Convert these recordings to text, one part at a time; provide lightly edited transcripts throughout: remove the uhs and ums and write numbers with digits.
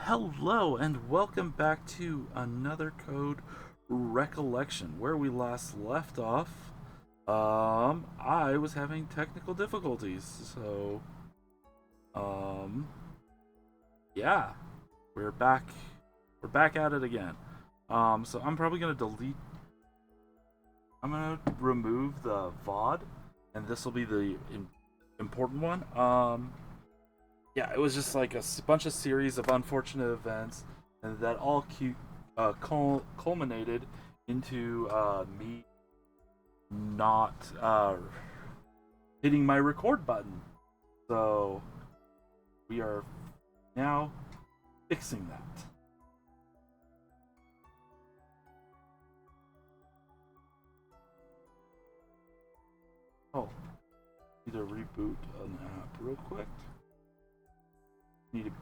Hello and welcome back to another code Recollection. Where we last left off, I was having technical difficulties, so um, yeah, we're back. We're back at it again. So I'm probably gonna delete. I'm gonna remove the VOD, and this will be the important one. Yeah, it was just like a bunch of series of unfortunate events, and that all culminated into me not hitting my record button. So we are now fixing that. Oh, need to reboot an app real quick. Need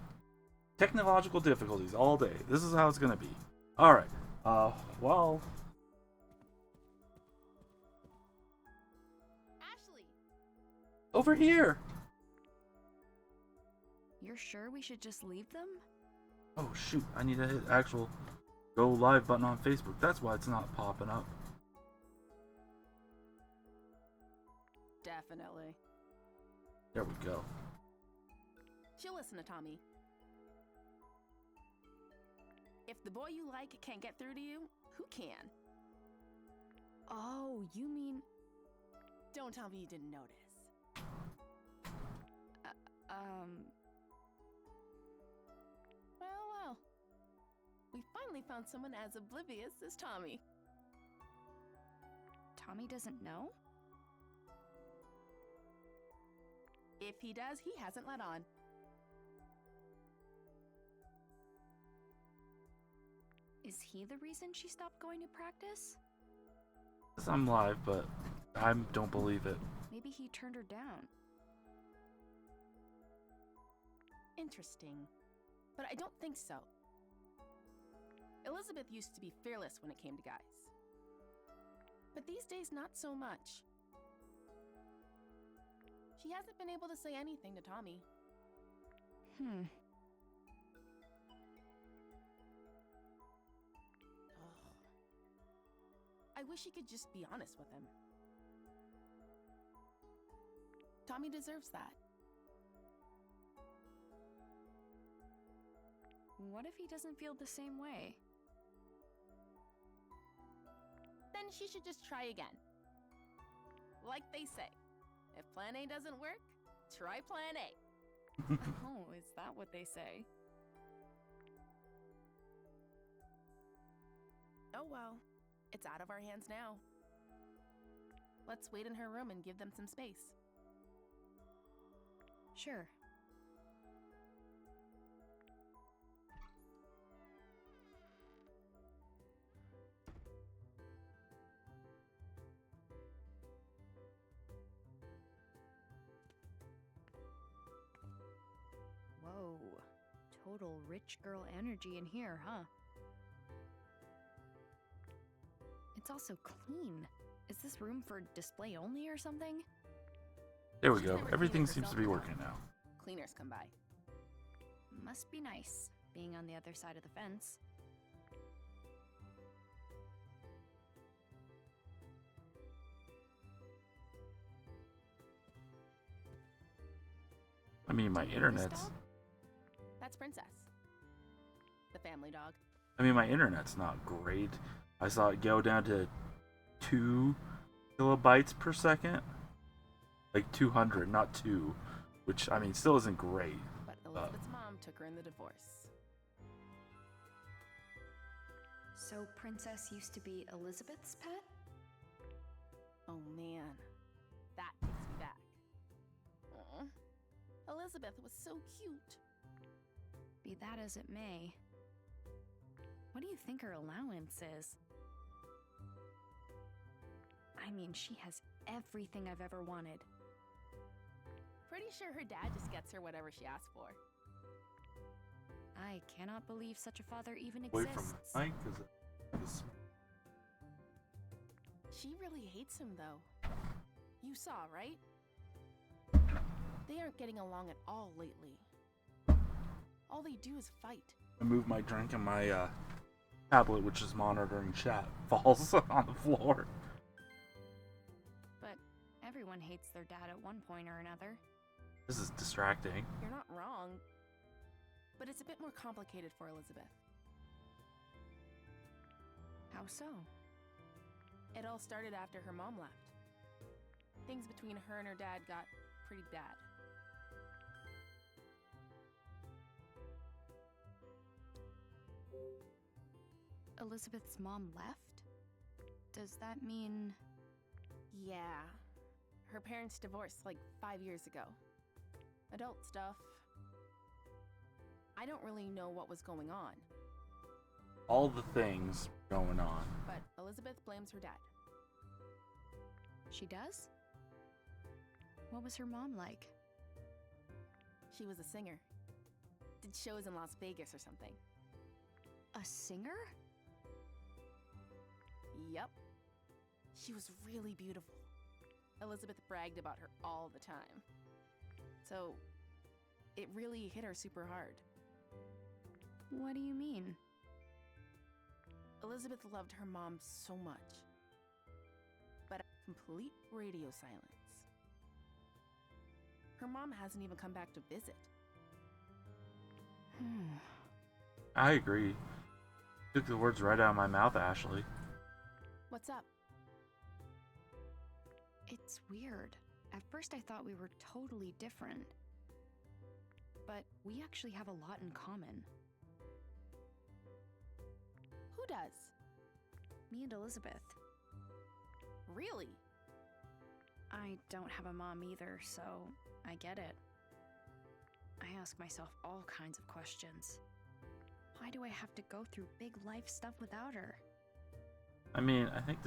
technological difficulties all day. This is how it's gonna be. All right. Well, Ashley, over here. you're sure we should just leave them? Oh shoot! I need to hit actual go live button on Facebook. That's why it's not popping up. Definitely. There we go. She'll listen to Tommy. If the boy you like can't get through to you, who can? Oh, you mean... Don't tell me you didn't notice. Well. We finally found someone as oblivious as Tommy. Tommy doesn't know? If he does, he hasn't let on. Is he the reason she stopped going to practice? I'm live, but I don't believe it. Maybe he turned her down. Interesting. But I don't think so. Elizabeth used to be fearless when it came to guys. But these days, not so much. She hasn't been able to say anything to Tommy. Ugh. I wish he could just be honest with him. Tommy deserves that. What if he doesn't feel the same way? Then she should just try again. Like they say, if plan A doesn't work, try plan A. Oh, is that what they say? Oh well, it's out of our hands now. Let's wait in her room and give them some space. Sure. Whoa, total rich girl energy in here, huh? It's also clean. Is this room for display only or something? There we go. Everything seems to be working now. Cleaners come by. Must be nice, being on the other side of the fence. I mean, my internet's. That's Princess. The family dog. I mean, my internet's not great. I saw it go down to 2 kilobytes per second. Like 200, not 2. Which, I mean, still isn't great. But Elizabeth's mom took her in the divorce. So Princess used to be Elizabeth's pet? Oh man, that takes me back. Aw, Elizabeth was so cute. Be that as it may. What do you think her allowance is? I mean, she has everything I've ever wanted. Pretty sure her dad just gets her whatever she asks for. I cannot believe such a father even Away exists. from Mike, because She really hates him, though. You saw, right? They aren't getting along at all lately. All they do is fight. I move my drink and my tablet, which is monitoring chat, falls on the floor. But everyone hates their dad at one point or another. This is distracting. You're not wrong, but it's a bit more complicated for Elizabeth. How so? It all started after her mom left. Things between her and her dad got pretty bad. Elizabeth's mom left? Does that mean... Yeah. Her parents divorced like 5 years ago. Adult stuff. I don't really know what was going on. All the things going on. But Elizabeth blames her dad. She does? What was her mom like? She was a singer. Did shows in Las Vegas or something. A singer? Yep. She was really beautiful. Elizabeth bragged about her all the time. So, it really hit her super hard. What do you mean? Elizabeth loved her mom so much. But complete radio silence. Her mom hasn't even come back to visit. I agree. Took the words right out of my mouth, Ashley. What's up? It's weird. At first I thought we were totally different. But we actually have a lot in common. Who does? Me and Elizabeth. Really? I don't have a mom either, so I get it. I ask myself all kinds of questions. Why do I have to go through big life stuff without her? I mean, I think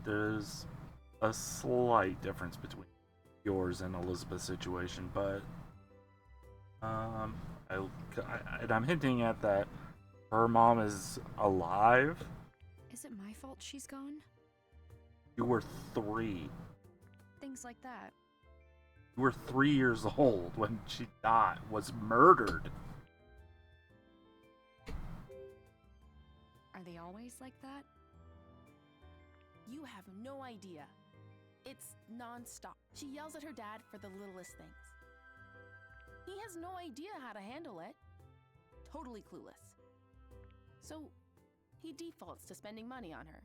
there's a slight difference between yours and Elizabeth's situation, but and I'm hinting at that her mom is alive. Is it my fault she's gone? You were 3. Things like that. You were 3 years old when she died, was murdered. Are they always like that? You have no idea. It's non-stop. She yells at her dad for the littlest things. He has no idea how to handle it. Totally clueless. So, he defaults to spending money on her.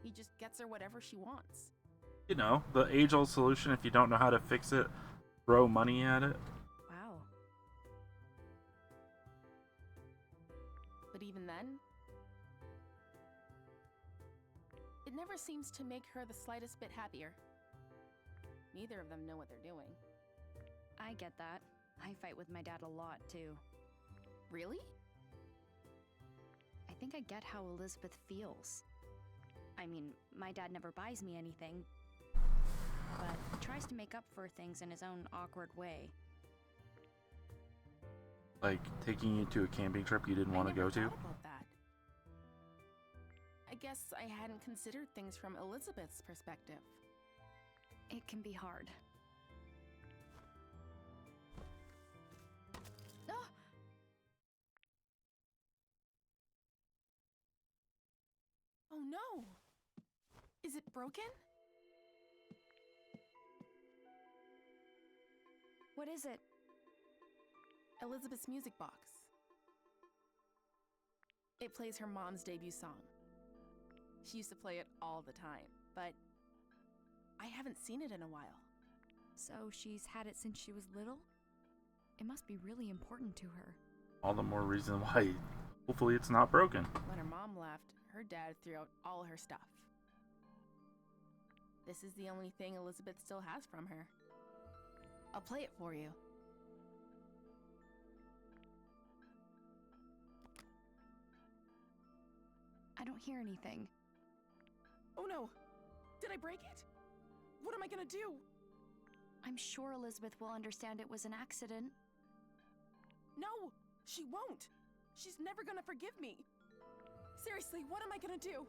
He just gets her whatever she wants. You know, the age-old solution, if you don't know how to fix it, throw money at it. Wow. But even then, it never seems to make her the slightest bit happier. Neither of them know what they're doing. I get that. I fight with my dad a lot, too. Really? I think I get how Elizabeth feels. I mean, my dad never buys me anything, but tries to make up for things in his own awkward way. Like taking you to a camping trip you didn't want to go to? I never thought about that. I guess I hadn't considered things from Elizabeth's perspective. It can be hard. Ah! Oh no! Is it broken? What is it? Elizabeth's music box. It plays her mom's debut song. She used to play it all the time, but I haven't seen it in a while. So she's had it since she was little? It must be really important to her. All the more reason why hopefully it's not broken. When her mom left, her dad threw out all her stuff. This is the only thing Elizabeth still has from her. I'll play it for you. I don't hear anything. Oh no! Did I break it? What am I gonna do? I'm sure Elizabeth will understand it was an accident. No! She won't! She's never gonna forgive me! Seriously, what am I gonna do?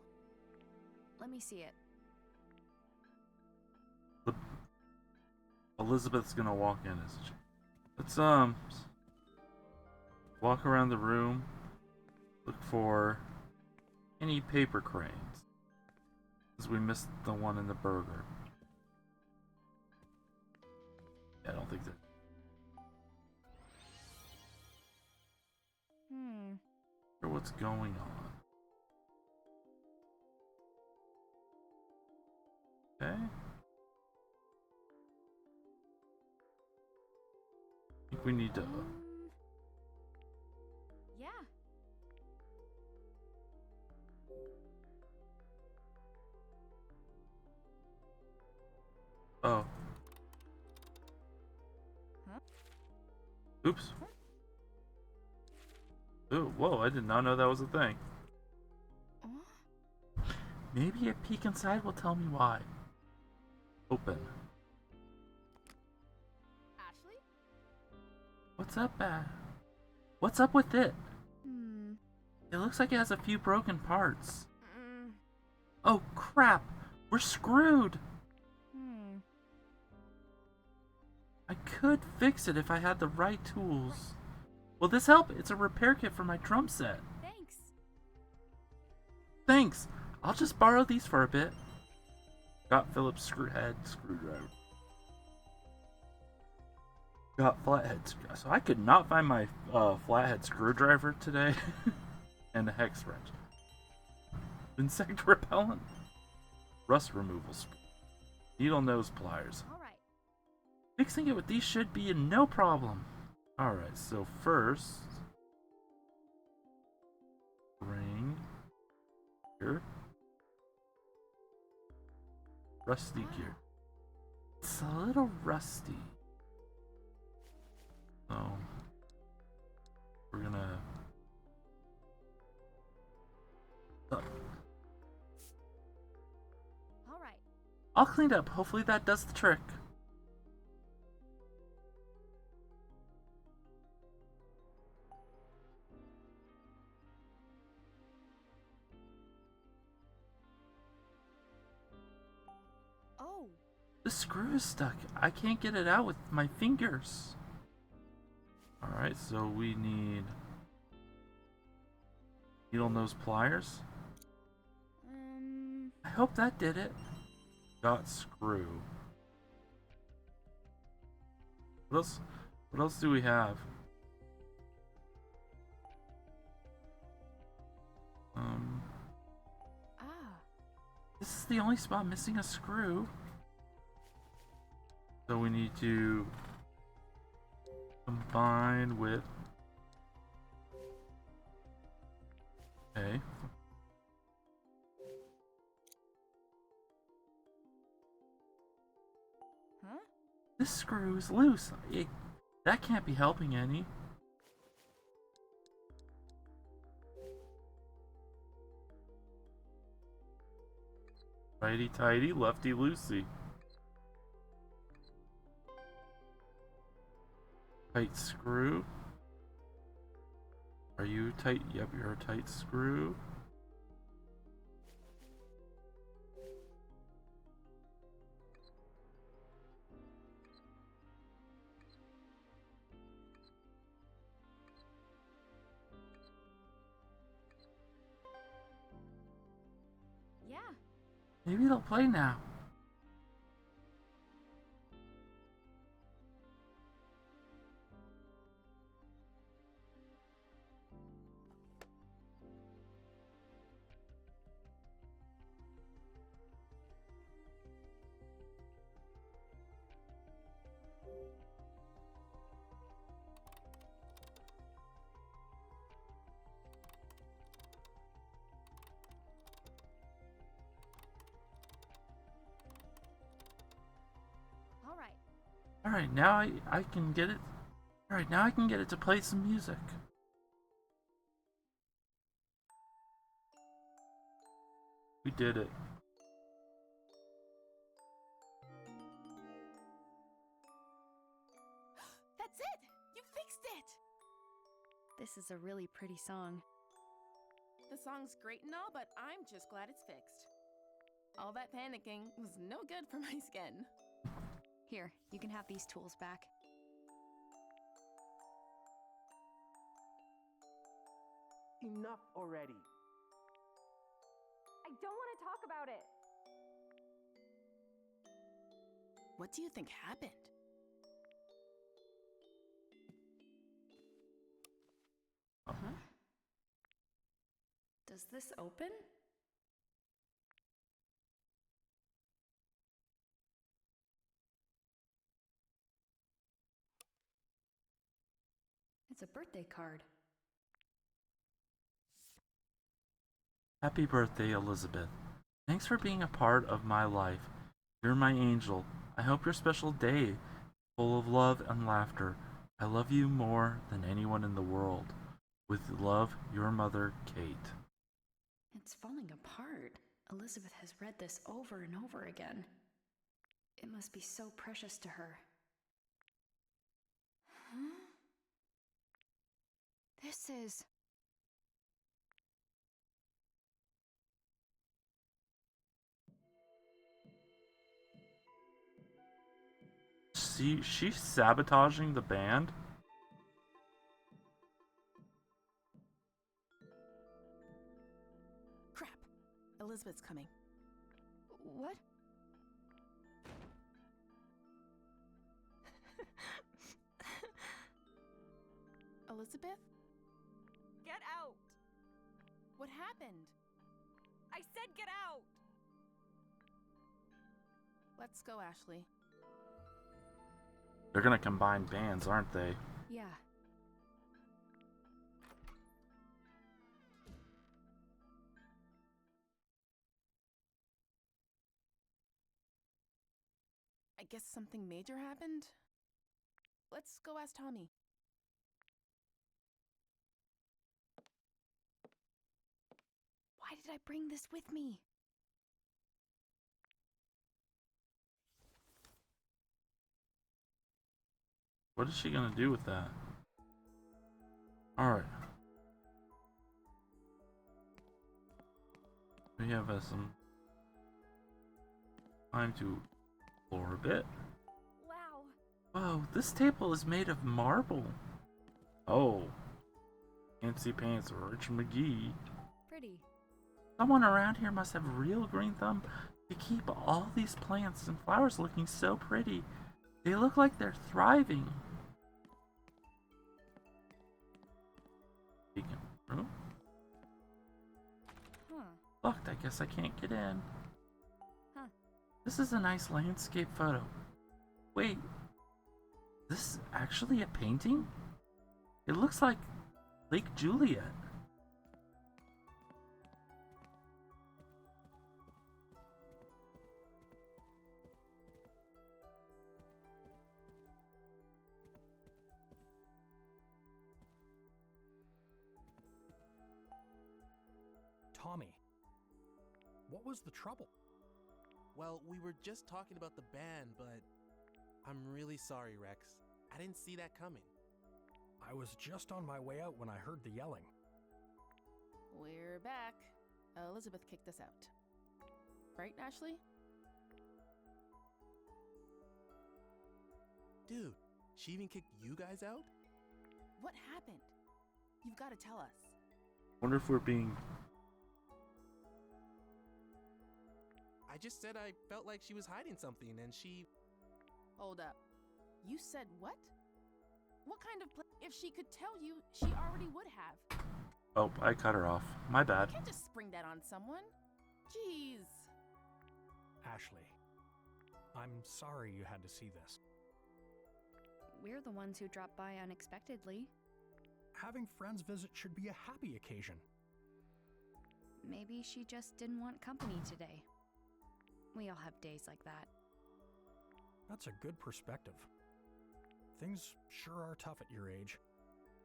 Let me see it. Elizabeth's gonna walk in, isn't she? Let's Walk around the room. Look for any paper cranes. Because we missed the one in the burger. Yeah, I don't think that. What's going on? Okay. I think we need to. Yeah. Oh. Huh? Oops. Ooh, whoa, I did not know that was a thing. Maybe a peek inside will tell me why. Open. Ashley? What's up, What's up with it? Hmm. It looks like it has a few broken parts. Mm. Oh, crap! We're screwed! I could fix it if I had the right tools. Will this help? It's a repair kit for my drum set. Thanks. Thanks! I'll just borrow these for a bit. Got Phillips screwhead screwdriver. Got flathead screwdriver. So I could not find my flathead screwdriver today. And a hex wrench. Insect repellent. Rust removal spray. Needle nose pliers. All right. Fixing it with these should be no problem. Alright, so first... Ring. Here. Rusty gear. It's a little rusty. So... We're gonna... All right. All cleaned up. Hopefully that does the trick. Oh. The screw is stuck. I can't get it out with my fingers. Alright, so we need needle nose pliers. I hope that did it. Got screw. What else do we have? This is the only spot missing a screw. So we need to combine with... Okay. Huh? This screw is loose. That can't be helping any. Righty tighty, lefty loosey. Tight screw. Are you tight? Yep, you're a tight screw. Yeah. Maybe they'll play now. All right. Alright, now I can get it. Alright, now I can get it to play some music. We did it. That's it! You fixed it! This is a really pretty song. The song's great and all, but I'm just glad it's fixed. All that panicking was no good for my skin. Here, you can have these tools back. Enough already. I don't want to talk about it. What do you think happened? Huh? Does this open? It's a birthday card. Happy birthday, Elizabeth. Thanks for being a part of my life. You're my angel. I hope your special day is full of love and laughter. I love you more than anyone in the world. With love, your mother, Kate. It's falling apart. Elizabeth has read this over and over again. It must be so precious to her. Huh? This is... See, she's sabotaging the band? Crap. Elizabeth's coming. What? Elizabeth? Get out! What happened? I said get out! Let's go, Ashley. They're gonna combine bands, aren't they? Yeah. I guess something major happened? Let's go ask Tommy. Why did I bring this with me? What is she gonna do with that? Alright. We have some time to explore a bit. Wow. Whoa, this table is made of marble. Oh. Fancy pants, Rich McGee. Pretty. Someone around here must have real green thumb to keep all these plants and flowers looking so pretty. They look like they're thriving. Speaking of room, Huh. locked, I guess I can't get in. Huh. This is a nice landscape photo. Wait, this is actually a painting? It looks like Lake Juliet. Tommy, what was the trouble? Well, we were just talking about the band, but I'm really sorry, Rex. I didn't see that coming. I was just on my way out when I heard the yelling. We're back. Elizabeth kicked us out. Right, Ashley? Dude, she even kicked you guys out? What happened? You've got to tell us. Wonder if we're being... I just said I felt like she was hiding something and she... Hold up. You said what? What kind of if she could tell you, she already would have. Oh, I cut her off. My bad. You can't just spring that on someone. Jeez. Ashley, I'm sorry you had to see this. We're the ones who dropped by unexpectedly. Having friends visit should be a happy occasion. Maybe she just didn't want company today. We all have days like that. That's a good perspective. Things sure are tough at your age.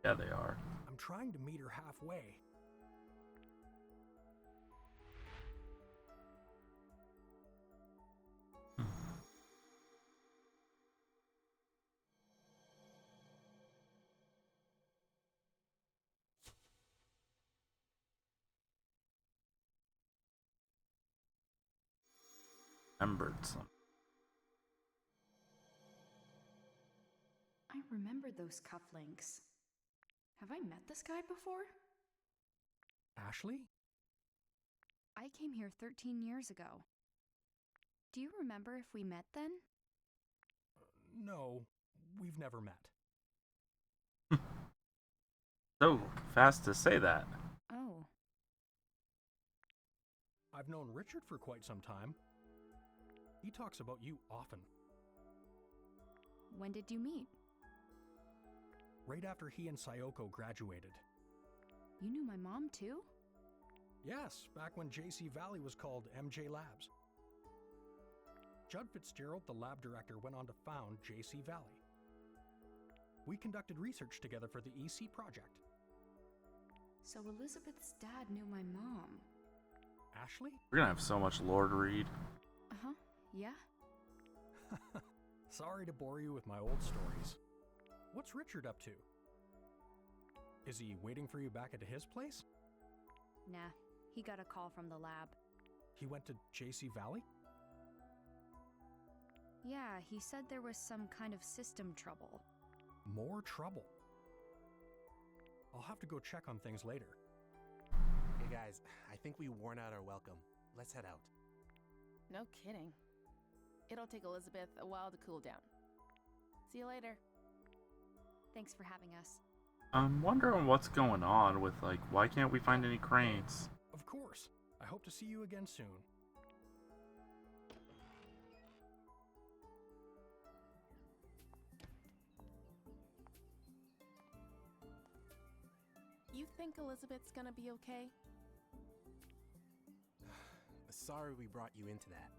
Yeah, they are. I'm trying to meet her halfway. Remembered some. I remember those cufflinks. Have I met this guy before? Ashley? I came here 13 years ago. Do you remember if we met then? No, we've never met. So fast to say that. Oh, I've known Richard for quite some time. He talks about you often. when did you meet? Right after he and Sayoko graduated. You knew my mom too? Yes, back when JC Valley was called MJ Labs. Judd Fitzgerald, the lab director, went on to found JC Valley. We conducted research together for the EC project. So Elizabeth's dad knew my mom. Ashley? We're gonna have so much lore to read. Uh-huh, yeah? Sorry to bore you with my old stories. What's Richard up to? Is he waiting for you back at his place? Nah, he got a call from the lab. He went to JC Valley? Yeah, he said there was some kind of system trouble. More trouble. I'll have to go check on things later. Hey guys, I think we worn out our welcome. Let's head out. No kidding. It'll take Elizabeth a while to cool down. See you later. Thanks for having us. I'm wondering what's going on with, like, why can't we find any cranes? Of course. I hope to see you again soon. You think Elizabeth's gonna be okay? Sorry we brought you into that.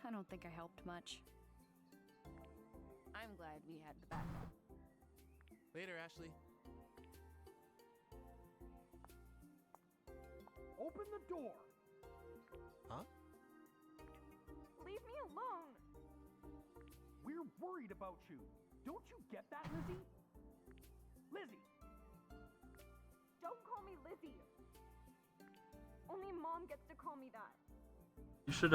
I don't think I helped much. I'm glad we had the backup. Later, Ashley. Open the door! Huh? Leave me alone! We're worried about you. Don't you get that, Lizzie? Lizzie! Don't call me Lizzie! Only Mom gets to call me that. You should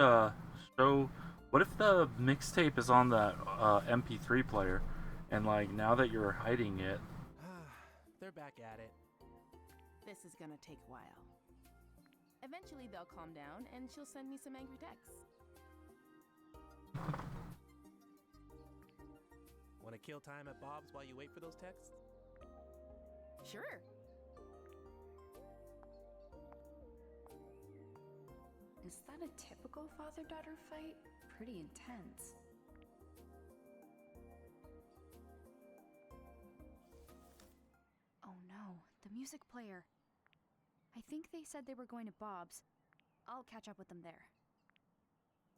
show. What if the mixtape is on that MP3 player, and like now that you're hiding it, They're back at it. This is gonna take a while. Eventually they'll calm down and she'll send me some angry texts. Want to kill time at Bob's while you wait for those texts? Sure. Is that a typical father-daughter fight? Pretty intense. Oh no, the music player. I think they said they were going to Bob's. I'll catch up with them there.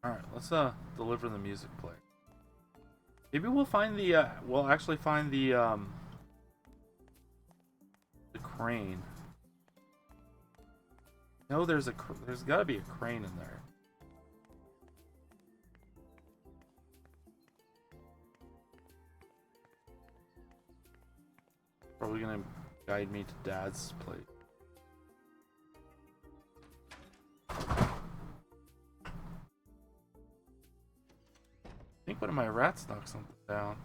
alright, let's deliver the music player. Maybe we'll find we'll actually find the crane. No, there's gotta be a crane in there. Probably gonna guide me to Dad's place. I think one of my rats knocked something down.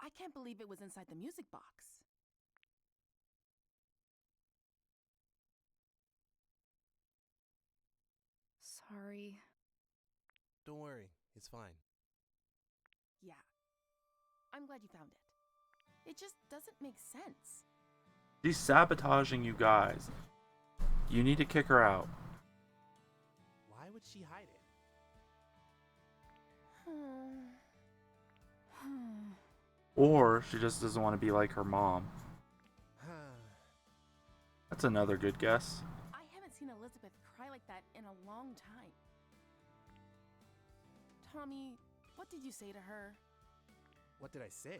I can't believe it was inside the music box. Sorry. Don't worry, it's fine. Yeah. I'm glad you found it. It just doesn't make sense. She's sabotaging you guys. You need to kick her out. Why would she hide it? Or she just doesn't want to be like her mom. That's another good guess. I haven't seen Elizabeth cry like that in a long time. Tommy, what did you say to her? What did I say?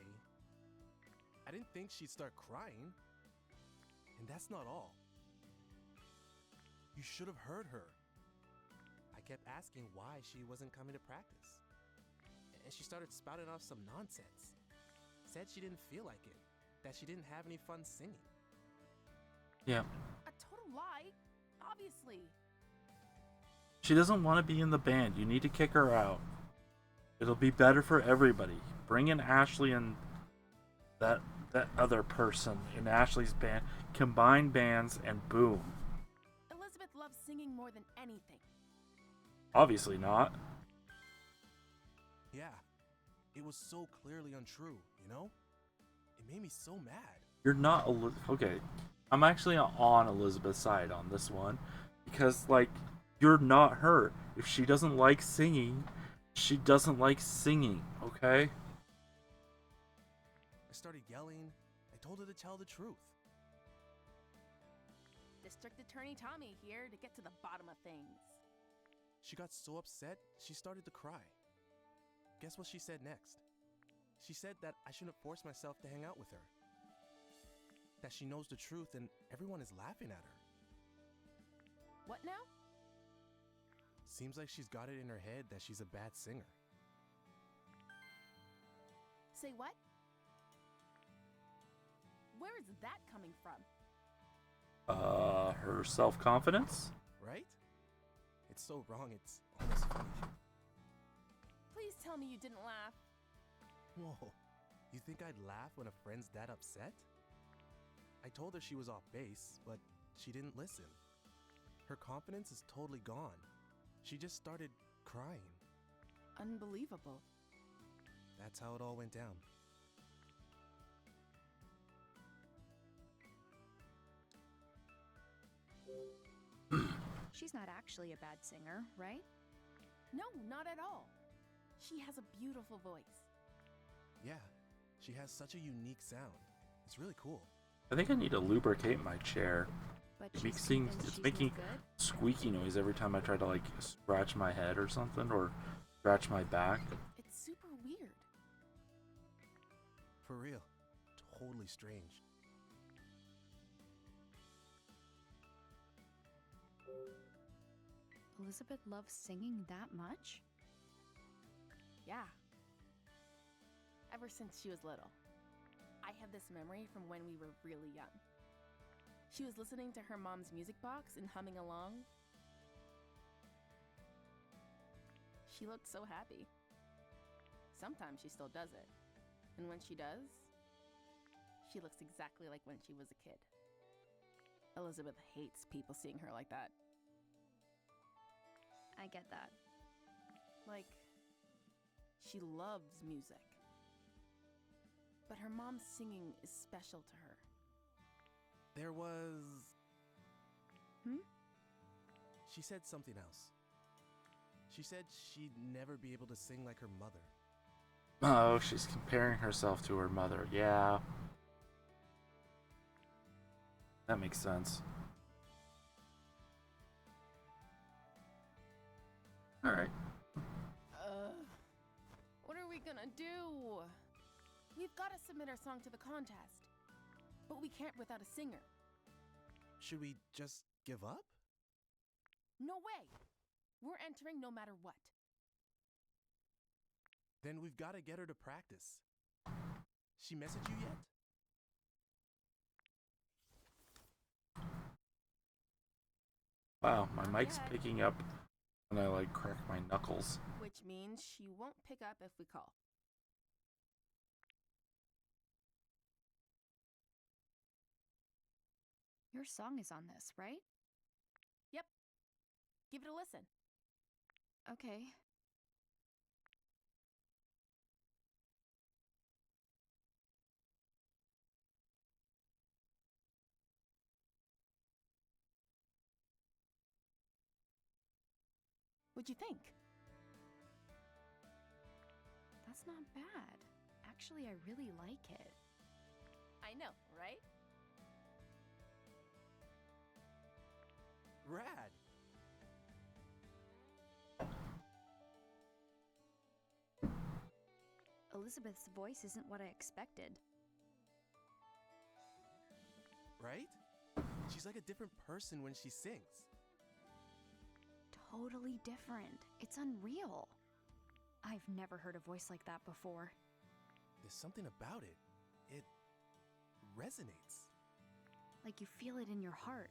I didn't think she'd start crying. And that's not all. You should have heard her. I kept asking why she wasn't coming to practice. and she started spouting off some nonsense. Said she didn't feel like it, that she didn't have any fun singing. Yeah. A total lie, obviously. She doesn't want to be in the band. You need to kick her out. It'll be better for everybody. Bring in Ashley and that other person in Ashley's band. Combine bands and boom. Elizabeth loves singing more than anything. Obviously not. Yeah, it was so clearly untrue, you know? It made me so mad. You're not okay. I'm actually on Elizabeth's side on this one because like you're not her. If she doesn't like singing, she doesn't like singing, okay? I started yelling. I told her to tell the truth. District Attorney Tommy here to get to the bottom of things. She got so upset, she started to cry. Guess what she said next? She said that I shouldn't force myself to hang out with her. That she knows the truth and everyone is laughing at her. What now? Seems like she's got it in her head that she's a bad singer. Say what? Where is that coming from? Her self-confidence? Right? It's so wrong, it's almost funny. Please tell me you didn't laugh. Whoa, you think I'd laugh when a friend's that upset? I told her she was off base, but she didn't listen. Her confidence is totally gone. She just started crying. Unbelievable. That's how it all went down. She's not actually a bad singer, right? No, not at all. She has a beautiful voice. Yeah, she has such a unique sound. It's really cool. I think I need to lubricate my chair. But It's she's making, convinced it's she's making no good? squeaky noise every time I try to like scratch my head or something or scratch my back. It's super weird. For real. Totally strange. Elizabeth loves singing that much? Yeah. Ever since she was little. I have this memory from when we were really young. She was listening to her mom's music box and humming along. She looked so happy. Sometimes she still does it. And when she does, she looks exactly like when she was a kid. Elizabeth hates people seeing her like that. I get that. Like, she loves music. But her mom's singing is special to her. There was... Hmm? She said something else. She said she'd never be able to sing like her mother. Oh, she's comparing herself to her mother. Yeah. That makes sense. Alright. What are we gonna do? We've gotta submit our song to the contest. But we can't without a singer. Should we just give up? No way! We're entering no matter what. Then we've got to get her to practice. She messaged you yet? Wow, my Not mic's yet. picking up when I like crack my knuckles. Which means she won't pick up if we call. Your song is on this, right? Yep. Give it a listen. Okay. What'd you think? That's not bad. Actually, I really like it. I know, right? Rad! Elizabeth's voice isn't what I expected. Right? She's like a different person when she sings. Totally different. It's unreal. I've never heard a voice like that before. There's something about it. It resonates. Like you feel it in your heart.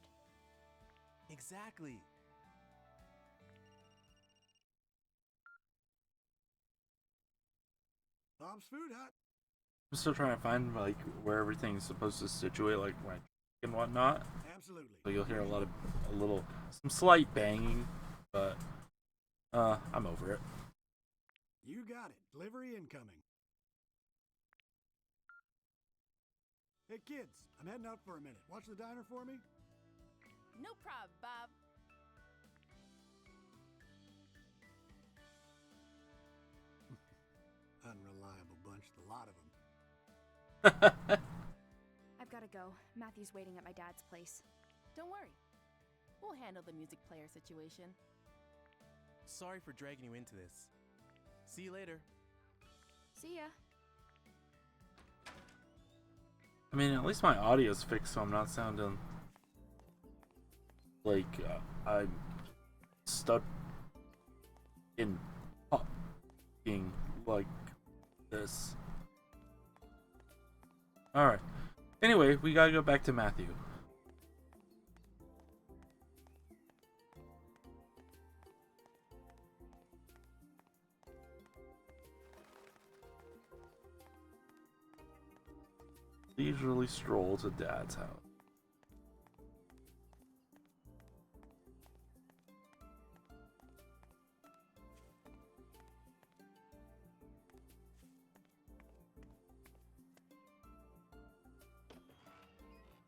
Exactly. Bob's Food Hut. I'm still trying to find like where everything's supposed to situate, like my and whatnot. Absolutely. So you'll hear some slight banging, but I'm over it. You got it. Delivery incoming. Hey kids, I'm heading out for a minute. Watch the diner for me. No prob, Bob. Unreliable bunch, the lot of them. I've gotta go. Matthew's waiting at my dad's place. Don't worry. We'll handle the music player situation. Sorry for dragging you into this. See you later. See ya. I mean, at least my audio's fixed, so I'm not sounding like I'm stuck in talking like this. Alright. Anyway, we gotta go back to Matthew. Leisurely stroll to Dad's house.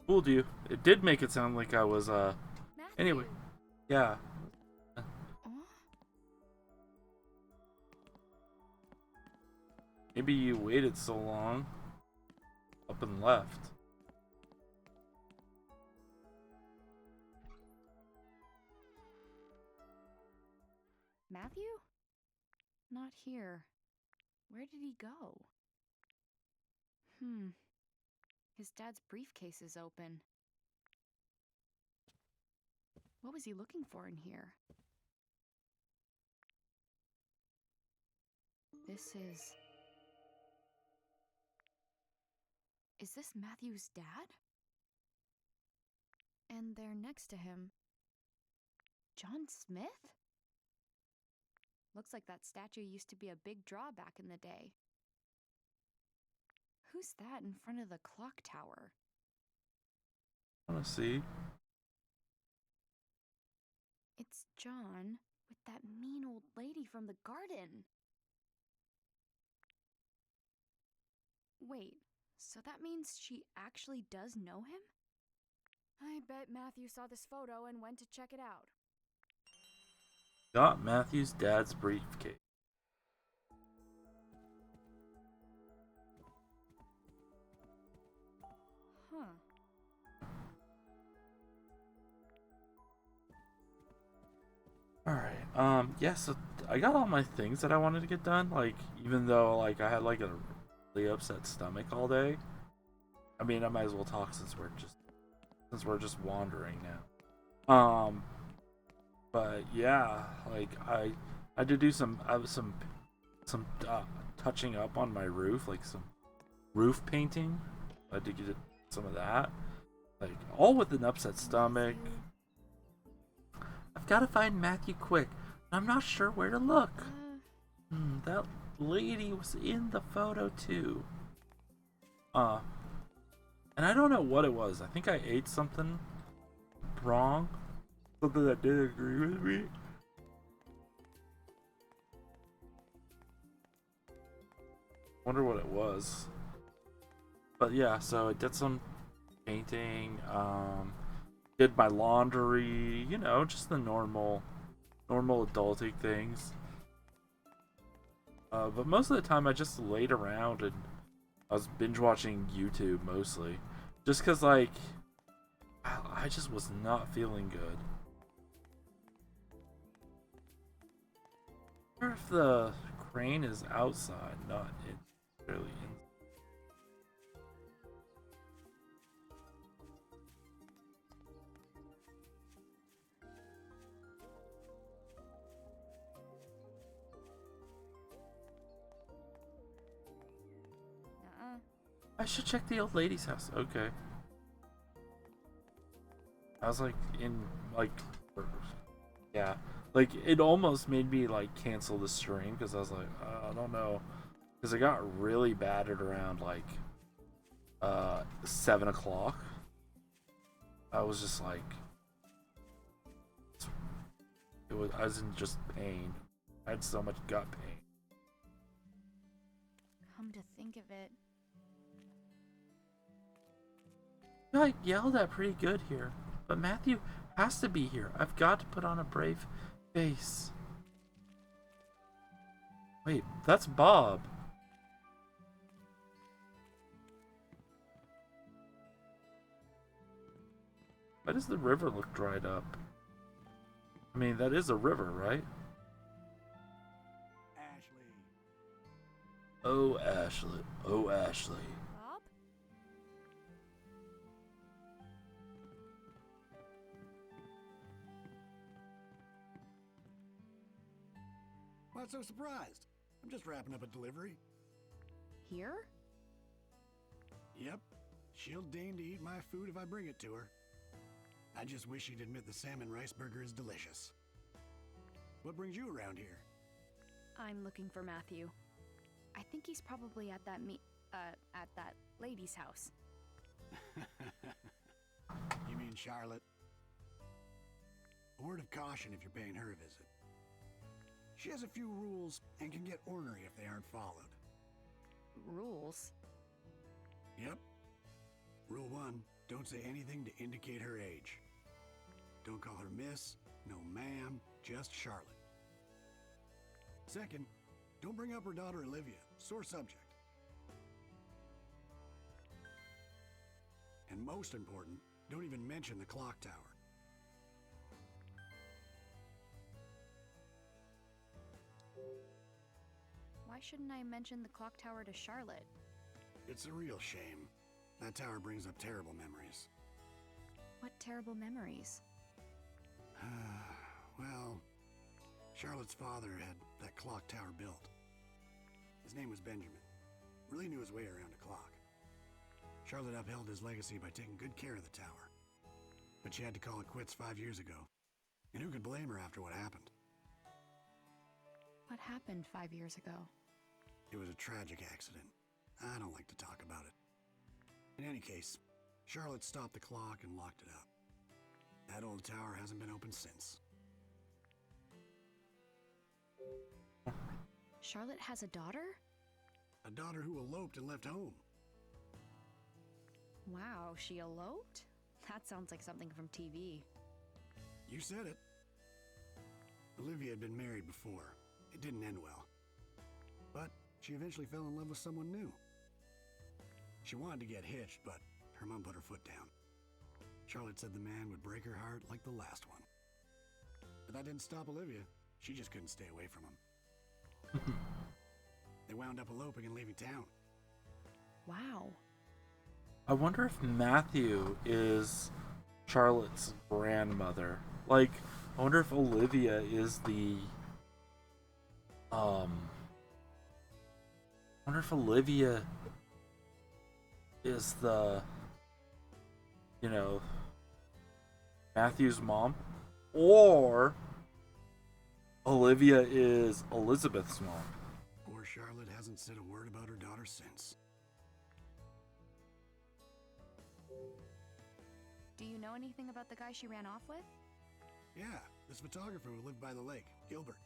Fooled you. It did make it sound like I was, Matthew. Anyway. Yeah. Oh? Maybe you waited so long. Up and left. Matthew? Not here. Where did he go? His dad's briefcase is open. What was he looking for in here? This is... Is this Matthew's dad? And there next to him... John Smith? Looks like that statue used to be a big draw back in the day. Who's that in front of the clock tower? I wanna see. It's John with that mean old lady from the garden. Wait, so that means she actually does know him? I bet Matthew saw this photo and went to check it out. Got Matthew's dad's briefcase. Huh. Alright, yeah, so I got all my things that I wanted to get done, like, even though, like, I had, like, a really upset stomach all day. I mean, I might as well talk since we're just wandering now. But yeah, like, I had to do some touching up on my roof, like some roof painting. I had to get some of that, like, all with an upset stomach. I've got to find Matthew quick. I'm not sure where to look. That lady was in the photo too. And I don't know what it was. I think I ate something wrong. Something that didn't agree with me. Wonder what it was. But yeah, so I did some painting, did my laundry, you know, just the normal adulting things. But most of the time I just laid around and I was binge watching YouTube mostly. Just because, like, I just was not feeling good. I wonder if the crane is outside, not really in. I should check the old lady's house. Okay. I was like, yeah. Like, it almost made me, like, cancel the stream because I was like, I don't know. Because it got really bad at around, like, 7 o'clock. I was just like, I was in just pain. I had so much gut pain. Come to think of it, You got yelled at pretty good here. But Matthew has to be here. I've got to put on a brave face. Wait, that's Bob. Why does the river look dried up? I mean, that is a river, right? Ashley. Oh, Ashley. Oh, Ashley. Bob? Why so surprised? I'm just wrapping up a delivery. Here? Yep. She'll deign to eat my food if I bring it to her. I just wish she'd admit the salmon rice burger is delicious. What brings you around here? I'm looking for Matthew. I think he's probably at that at that lady's house. You mean Charlotte? A word of caution if you're paying her a visit. She has a few rules and can get ornery if they aren't followed. Rules? Yep. Rule 1, don't say anything to indicate her age. Don't call her miss, no ma'am, just Charlotte. Second, don't bring up her daughter Olivia, sore subject. And most important, don't even mention the clock tower. Why shouldn't I mention the clock tower to Charlotte? It's a real shame. That tower brings up terrible memories. What terrible memories? Well, Charlotte's father had that clock tower built. His name was Benjamin. Really knew his way around a clock. Charlotte upheld his legacy by taking good care of the tower. But she had to call it quits 5 years ago. And who could blame her after what happened? What happened 5 years ago? It was a tragic accident. I don't like to talk about it. In any case, Charlotte stopped the clock and locked it up. That old tower hasn't been opened since. Charlotte has a daughter? A daughter who eloped and left home. Wow, she eloped? That sounds like something from TV. You said it. Olivia had been married before. It didn't end well. But she eventually fell in love with someone new. She wanted to get hitched, but her mom put her foot down. Charlotte said the man would break her heart like the last one. But that didn't stop Olivia. She just couldn't stay away from him. They wound up eloping and leaving town. Wow. I wonder if Matthew is Charlotte's grandmother. Like, I wonder if Olivia is the I wonder if Olivia is the, you know, Matthew's mom, or Olivia is Elizabeth's mom. Or Charlotte hasn't said a word about her daughter since. Do you know anything about the guy she ran off with? Yeah, this photographer who lived by the lake, Gilbert.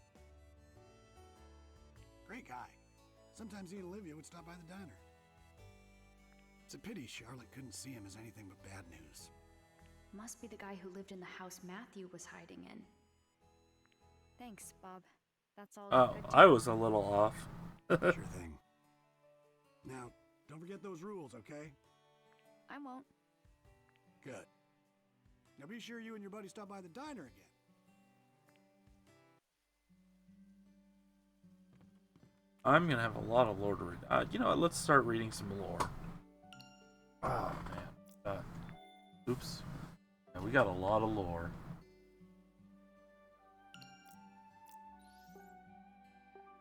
Great guy. Sometimes he and Olivia would stop by the diner. It's a pity Charlotte couldn't see him as anything but bad news. Must be the guy who lived in the house Matthew was hiding in. Thanks, Bob. That's all. Oh, good to I know. was a little off. Sure thing. Now, don't forget those rules, okay? I won't. Good. Now be sure you and your buddy stop by the diner again. I'm gonna have a lot of lore to read. You know what? Let's start reading some lore. Oh man. Oops. Yeah, we got a lot of lore.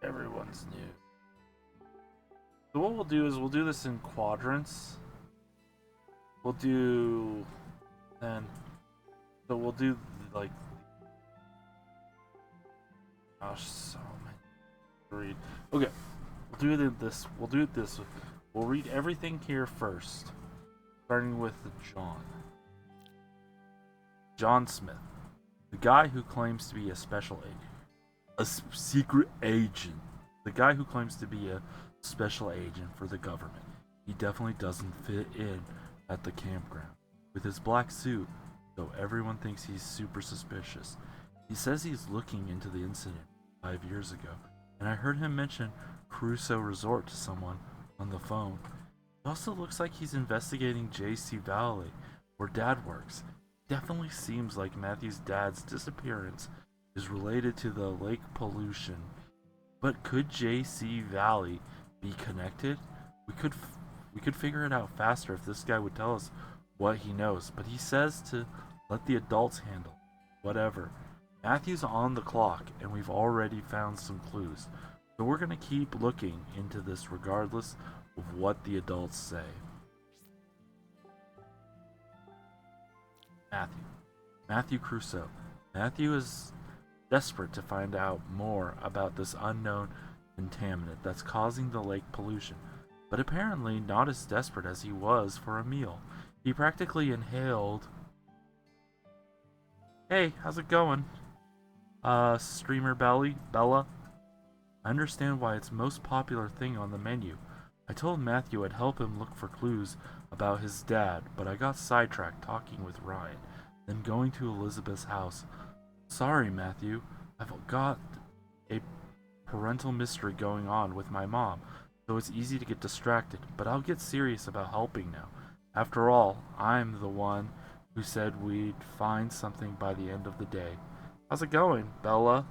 Everyone's new. So what we'll do is we'll do this in quadrants. We'll do then. So we'll do like. Gosh, so many to read. Okay, we'll do it this. We'll do it this. We'll read everything here first, starting with John. John Smith, the guy who claims to be a special agent, secret agent. The guy who claims to be a special agent for the government. He definitely doesn't fit in at the campground with his black suit, though everyone thinks he's super suspicious. He says he's looking into the incident 5 years ago, and I heard him mention Crusoe Resort to someone on the phone. It also looks like he's investigating JC Valley, where Dad works. Definitely seems like Matthew's dad's disappearance is related to the lake pollution. But could JC Valley be connected? We could figure it out faster if this guy would tell us what he knows, but he says to let the adults handle whatever. Matthew's on the clock, and we've already found some clues, so we're gonna keep looking into this regardless of what the adults say. Matthew Crusoe. Matthew is desperate to find out more about this unknown contaminant that's causing the lake pollution, but apparently not as desperate as he was for a meal. He practically inhaled. Hey, how's it going? Streamer Bella? I understand why it's most popular thing on the menu. I told Matthew I'd help him look for clues about his dad, but I got sidetracked talking with Ryan, then going to Elizabeth's house. Sorry, Matthew. I've got a parental mystery going on with my mom, so it's easy to get distracted, but I'll get serious about helping now. After all, I'm the one who said we'd find something by the end of the day. How's it going, Bella?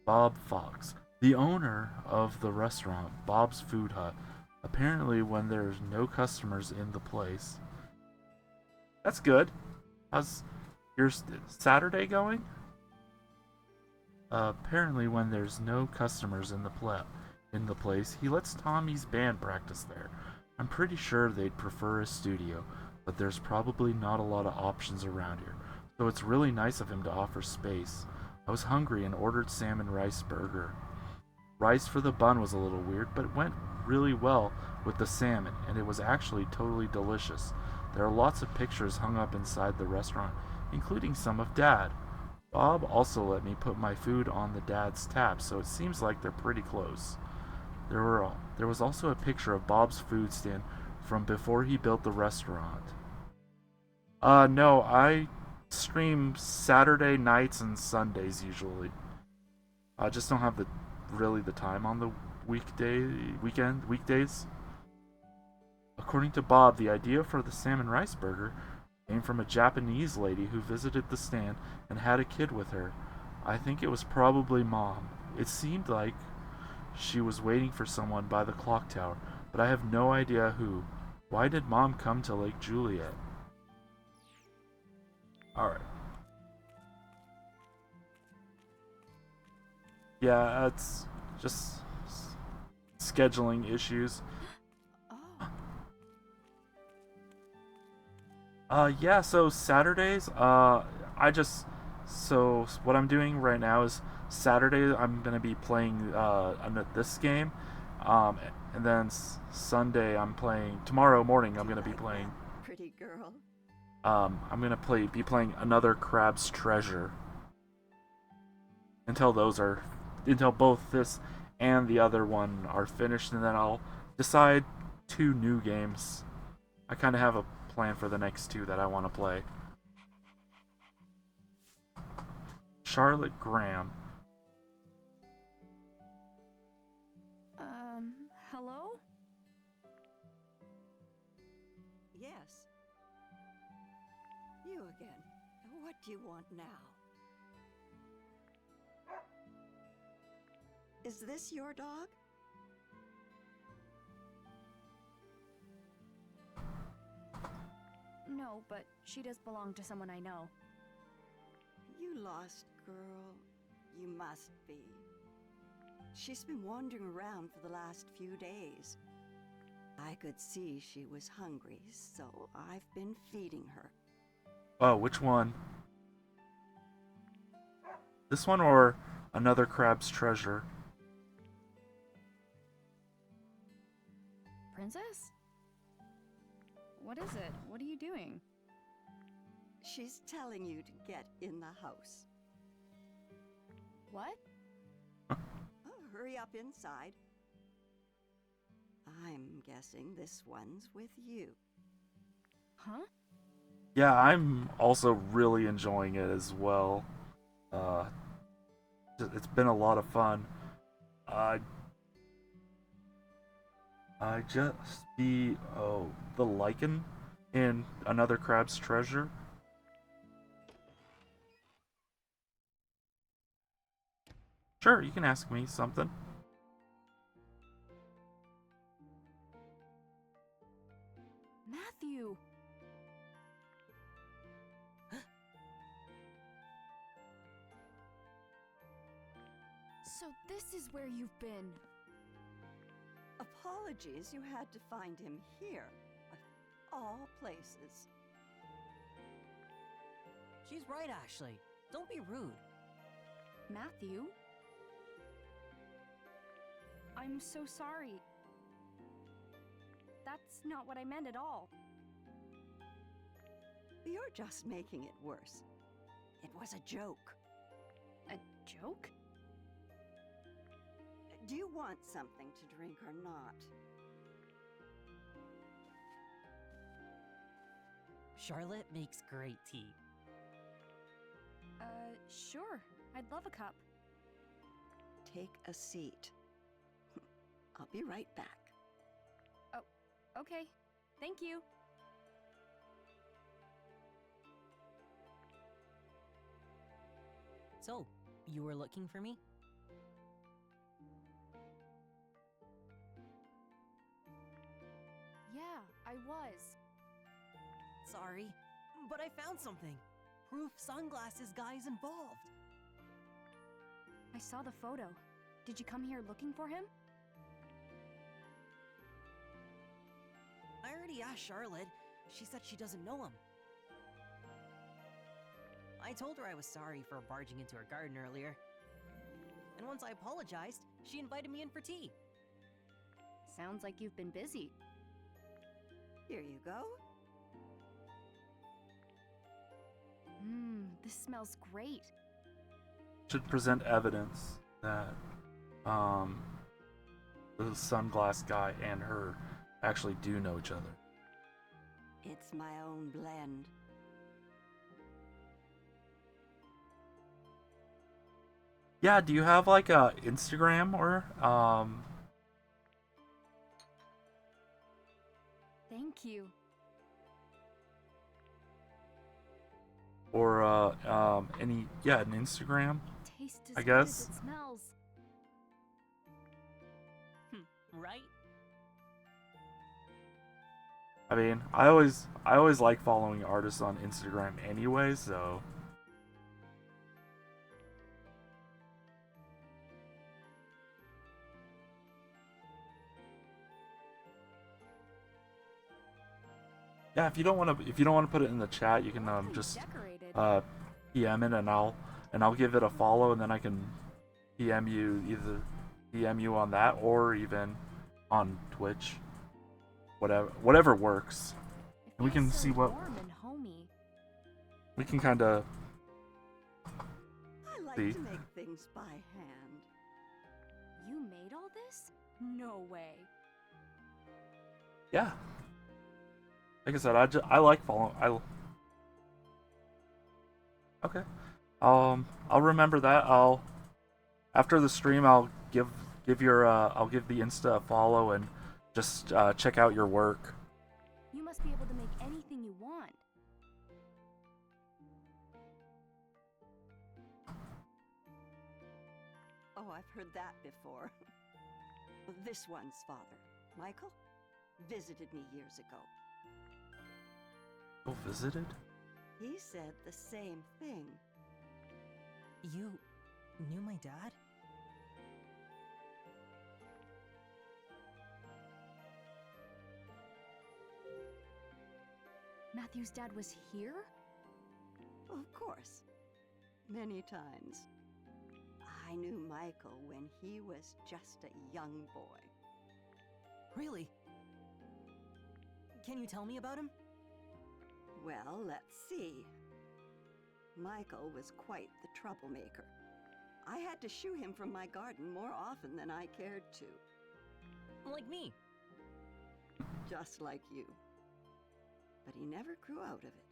Bob Fox, the owner of the restaurant, Bob's Food Hut. Apparently, when there's no customers in the place. That's good. How's your Saturday going? Apparently, when there's no customers in the place, he lets Tommy's band practice there. I'm pretty sure they'd prefer a studio, but there's probably not a lot of options around here, so it's really nice of him to offer space. I was hungry and ordered salmon rice burger. Rice for the bun was a little weird, but it went really well with the salmon, and it was actually totally delicious. There are lots of pictures hung up inside the restaurant, including some of Dad. Bob also let me put my food on the Dad's tab, so it seems like they're pretty close. There was also a picture of Bob's food stand from before he built the restaurant. No, I stream Saturday nights and Sundays usually. I just don't have the time on the weekdays. According to Bob, the idea for the salmon rice burger came from a Japanese lady who visited the stand and had a kid with her. I think it was probably Mom. It seemed like she was waiting for someone by the clock tower, but I have no idea who. Why did Mom come to Lake Juliet? Alright. Yeah, it's just scheduling issues. Yeah, so Saturdays, so what I'm doing right now is Saturday I'm gonna be playing this game, and then Sunday tomorrow morning I'm gonna be playing. Pretty girl. I'm gonna be playing another Crab's Treasure until both this and the other one are finished, and then I'll decide 2 new games. I kind of have a plan for the next 2 that I want to play. Charlotte Graham. Hello? Yes. You again. What do you want now? Is this your dog? No, but she does belong to someone I know. You lost girl. You must be. She's been wandering around for the last few days. I could see she was hungry, so I've been feeding her. Oh, which one? This one or another crab's treasure? Princess? What is it? What are you doing? She's telling you to get in the house. What? Oh, hurry up inside. I'm guessing this one's with you. Huh? Yeah, I'm also really enjoying it as well. It's been a lot of fun. I just the lichen in another crab's treasure. Sure, you can ask me something. Matthew! So this is where you've been. Apologies, you had to find him here. Of all places. She's right, Ashley. Don't be rude. Matthew? I'm so sorry. That's not what I meant at all. You're just making it worse. It was a joke. A joke? Do you want something to drink or not? Charlotte makes great tea. Sure. I'd love a cup. Take a seat. I'll be right back. Oh, okay. Thank you. So, you were looking for me? Yeah, I was. Sorry, but I found something. Proof Sunglasses Guy's involved. I saw the photo. Did you come here looking for him? I already asked Charlotte. She said she doesn't know him. I told her I was sorry for barging into her garden earlier. And once I apologized, she invited me in for tea. Sounds like you've been busy. Here you go. This smells great. Should present evidence that the sunglass guy and her actually do know each other. It's my own blend. Yeah, do you have like a Instagram or Thank you. any an Instagram? It tastes as I good guess. as it smells. Right? I mean, I always like following artists on Instagram anyway, so yeah, if you don't want to put it in the chat, you can just Decorated. PM it and I'll give it a follow, and then I can PM you on that or even on Twitch. Whatever works. It And we can feels so see what warm and homey. we can kind of I like See? to make things by hand. You made all this? No way. yeah. Like I said, I like following. Okay. I'll remember that. After the stream, I'll give the Insta a follow and just check out your work. You must be able to make anything you want. Oh, I've heard that before. This one's father, Michael, visited me years ago. Oh, visited? He said the same thing. You knew my dad? Matthew's dad was here? Of course. Many times. I knew Michael when he was just a young boy. Really? Can you tell me about him? Well, let's see. Michael was quite the troublemaker. I had to shoo him from my garden more often than I cared to. Like me. Just like you. But he never grew out of it.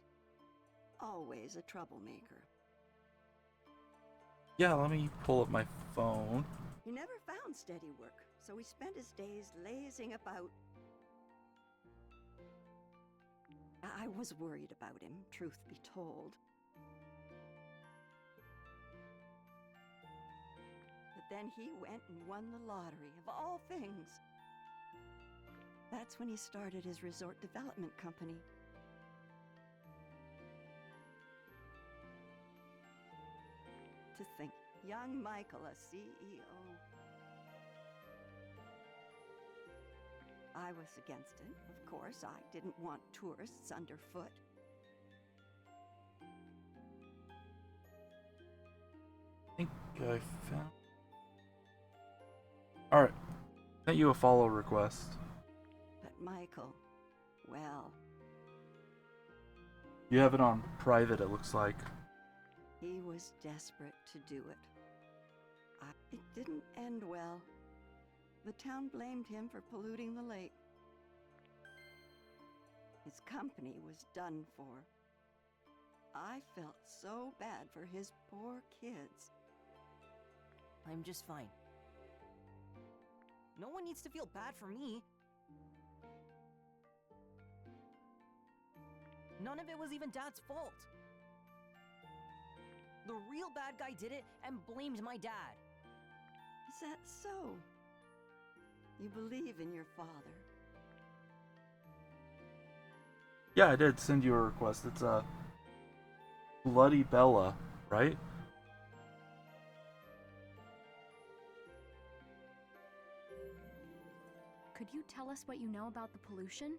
Always a troublemaker. Yeah, let me pull up my phone. He never found steady work, so he spent his days lazing about. I was worried about him, truth be told. But then he went and won the lottery, of all things. That's when he started his resort development company. To think, young Michael, a CEO. I was against it, of course. I didn't want tourists underfoot. I think I found. Alright. Sent you a follow request. But Michael, well, You have it on private, it looks like. he was desperate to do it. It didn't end well. The town blamed him for polluting the lake. His company was done for. I felt so bad for his poor kids. I'm just fine. No one needs to feel bad for me. None of it was even Dad's fault. The real bad guy did it and blamed my dad. Is that so? You believe in your father? Yeah, I did send you a request. It's Bloody Bella, right? Could you tell us what you know about the pollution?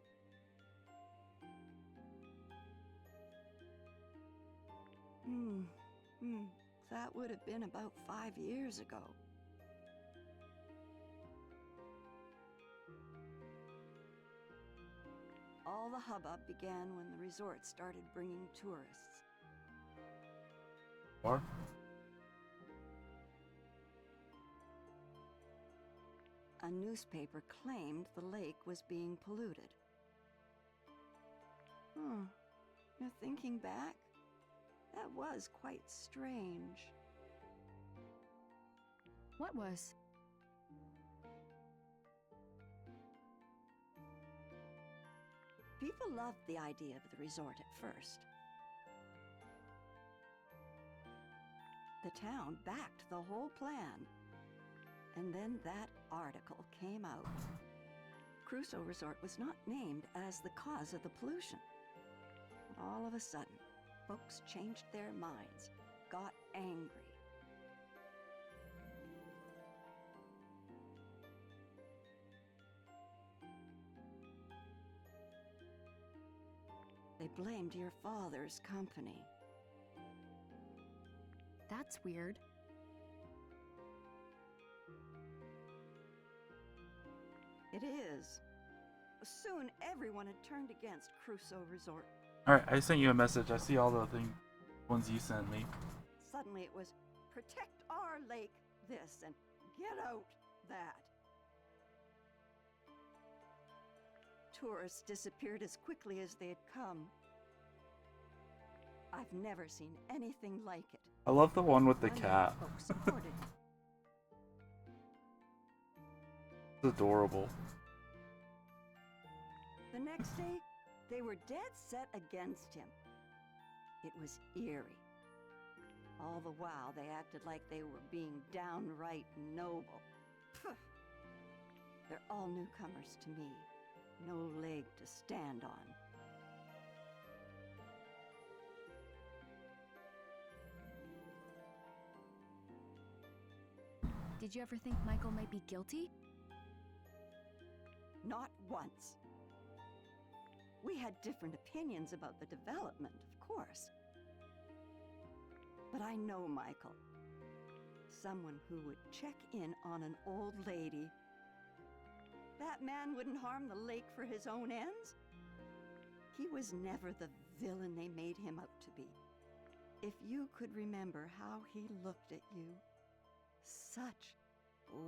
That would have been about 5 years ago. All the hubbub began when the resort started bringing tourists. Or? A newspaper claimed the lake was being polluted. You're thinking back? That was quite strange. What was? People loved the idea of the resort at first. The town backed the whole plan. And then that article came out. Crusoe Resort was not named as the cause of the pollution. All of a sudden, folks changed their minds, got angry. They blamed your father's company. That's weird. It is. Soon everyone had turned against Crusoe Resort. Alright, I sent you a message. I see all the ones you sent me. Suddenly it was, protect our lake, this, and get out, that. Tourists disappeared as quickly as they had come. I've never seen anything like it. I love the one with the None of cat. folks supported it. It's adorable. The next day, they were dead set against him. It was eerie. All the while, they acted like they were being downright noble. Phew. They're all newcomers to me. No leg to stand on. Did you ever think Michael might be guilty? Not once. We had different opinions about the development, of course. But I know Michael. Someone who would check in on an old lady. That man wouldn't harm the lake for his own ends. He was never the villain they made him out to be. If you could remember how he looked at you, such...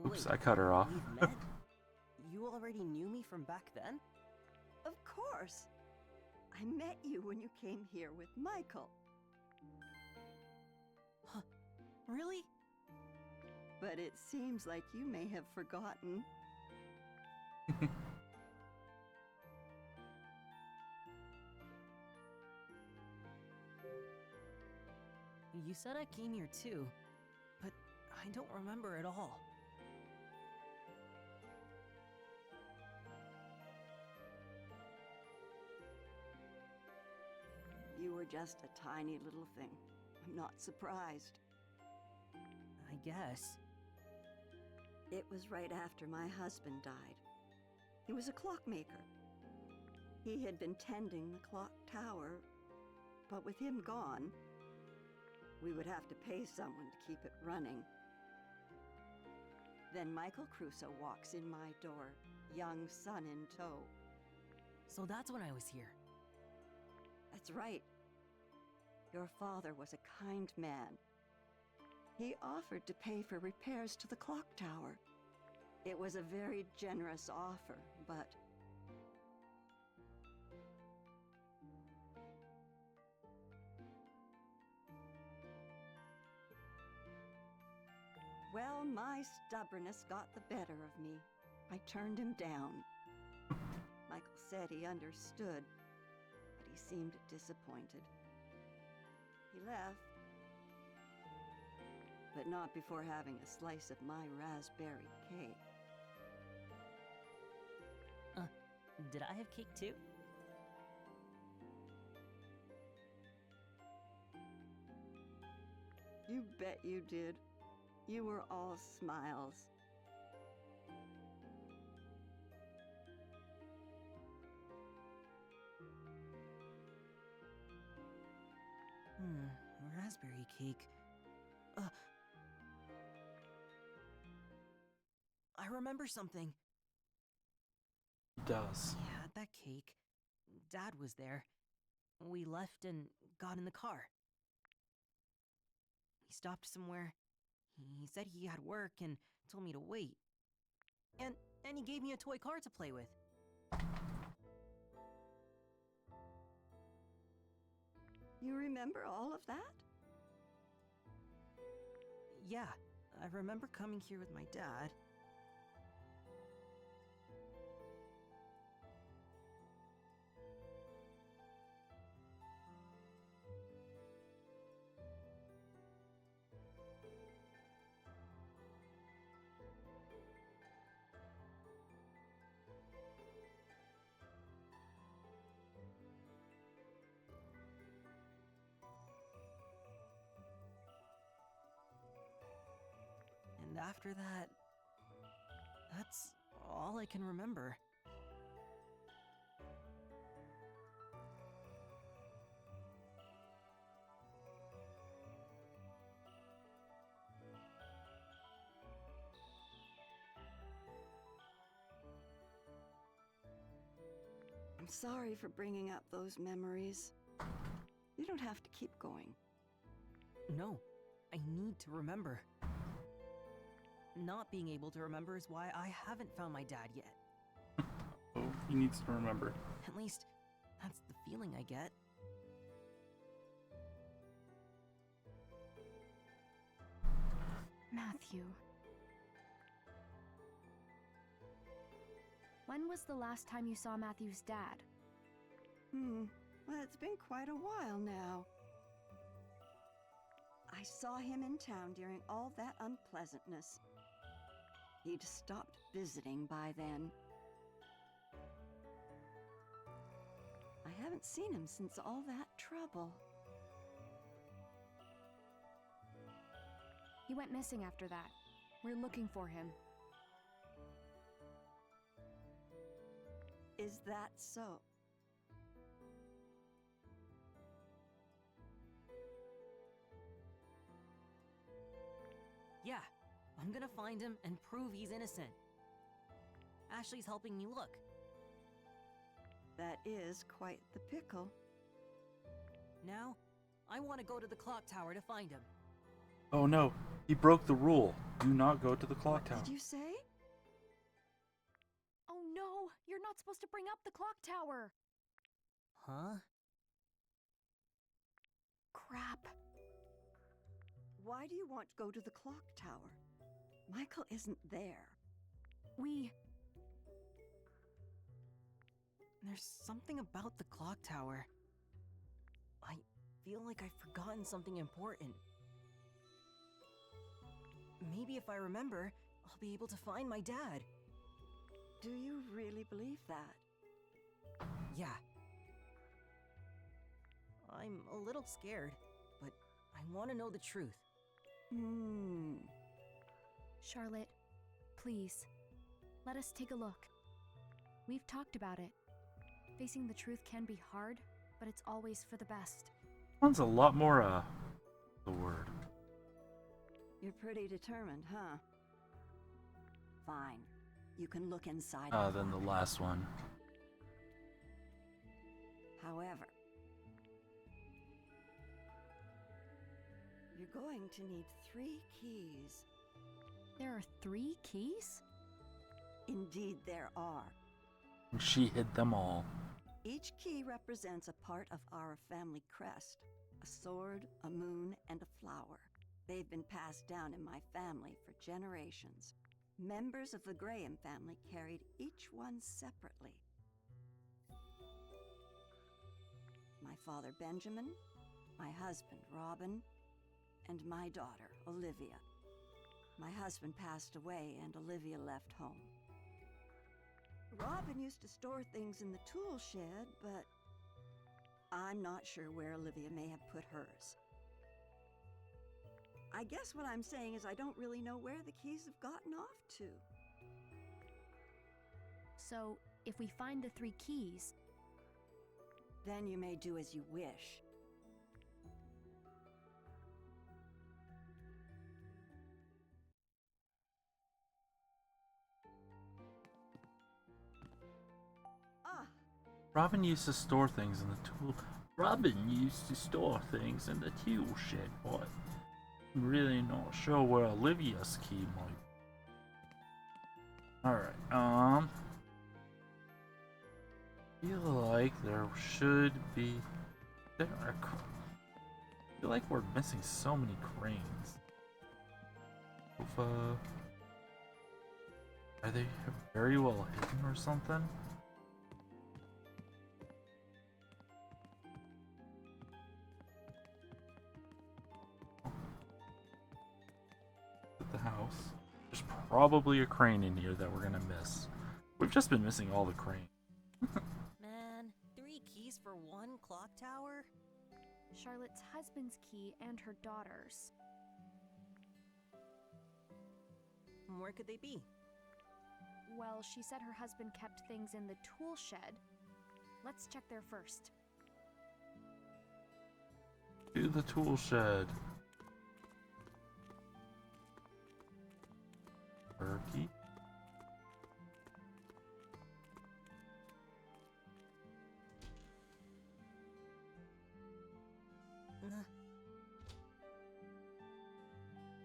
Oops, I cut her off. We've met? You already knew me from back then? Of course. I met you when you came here with Michael. Huh. Really? But it seems like you may have forgotten. You said I came here too, but I don't remember at all. You were just a tiny little thing. I'm not surprised. I guess. It was right after my husband died. He was a clockmaker. He had been tending the clock tower, but with him gone, we would have to pay someone to keep it running. Then Michael Crusoe walks in my door, young son in tow. So that's when I was here. That's right. Your father was a kind man. He offered to pay for repairs to the clock tower. It was a very generous offer, but... Well, my stubbornness got the better of me. I turned him down. Michael said he understood, but he seemed disappointed. He left, but not before having a slice of my raspberry cake. Did I have cake too? You bet you did. You were all smiles. Raspberry cake. I remember something. It does. Yeah, that cake. Dad was there. We left and got in the car. We stopped somewhere. He said he had work and told me to wait. And he gave me a toy car to play with. You remember all of that? Yeah, I remember coming here with my dad. And after that, that's all I can remember. I'm sorry for bringing up those memories. You don't have to keep going. No, I need to remember. Not being able to remember is why I haven't found my dad yet. Oh, he needs to remember. At least, that's the feeling I get. Matthew. When was the last time you saw Matthew's dad? Well, it's been quite a while now. I saw him in town during all that unpleasantness. He'd stopped visiting by then. I haven't seen him since all that trouble. He went missing after that. We're looking for him. Is that so? Yeah, I'm gonna find him and prove he's innocent. Ashley's helping me look. That is quite the pickle. Now, I want to go to the clock tower to find him. Oh no, he broke the rule. Do not go to the clock tower. What did you say? Oh no, you're not supposed to bring up the clock tower. Huh? Crap. Why do you want to go to the clock tower? Michael isn't there. There's something about the clock tower. I feel like I've forgotten something important. Maybe if I remember, I'll be able to find my dad. Do you really believe that? Yeah. I'm a little scared, but I want to know the truth. Charlotte, please, let us take a look. We've talked about it. Facing the truth can be hard, but it's always for the best. Sounds a lot more, the word. You're pretty determined, huh? Fine. You can look inside. Than the last one. However, you're going to need 3 keys. There are 3 keys? Indeed, there are. She hid them all. Each key represents a part of our family crest. A sword, a moon, and a flower. They've been passed down in my family for generations. Members of the Graham family carried each one separately. My father Benjamin, my husband Robin, and my daughter Olivia. My husband passed away and Olivia left home. Robin used to store things in the tool shed, but I'm not sure where Olivia may have put hers. I guess what I'm saying is I don't really know where the keys have gotten off to. So, if we find the 3 keys, then you may do as you wish. Robin used to store things in the tool. Robin used to store things in the tool shed, but I'm really not sure where Olivia's key might. Alright, feel like there should be. I feel like we're missing so many cranes. Are they very well hidden or something? The house. There's probably a crane in here that we're gonna miss. We've just been missing all the cranes. Man, 3 keys for 1 clock tower? Charlotte's husband's key and her daughter's. Where could they be? Well, she said her husband kept things in the tool shed. Let's check there first. To the tool shed. Turkey.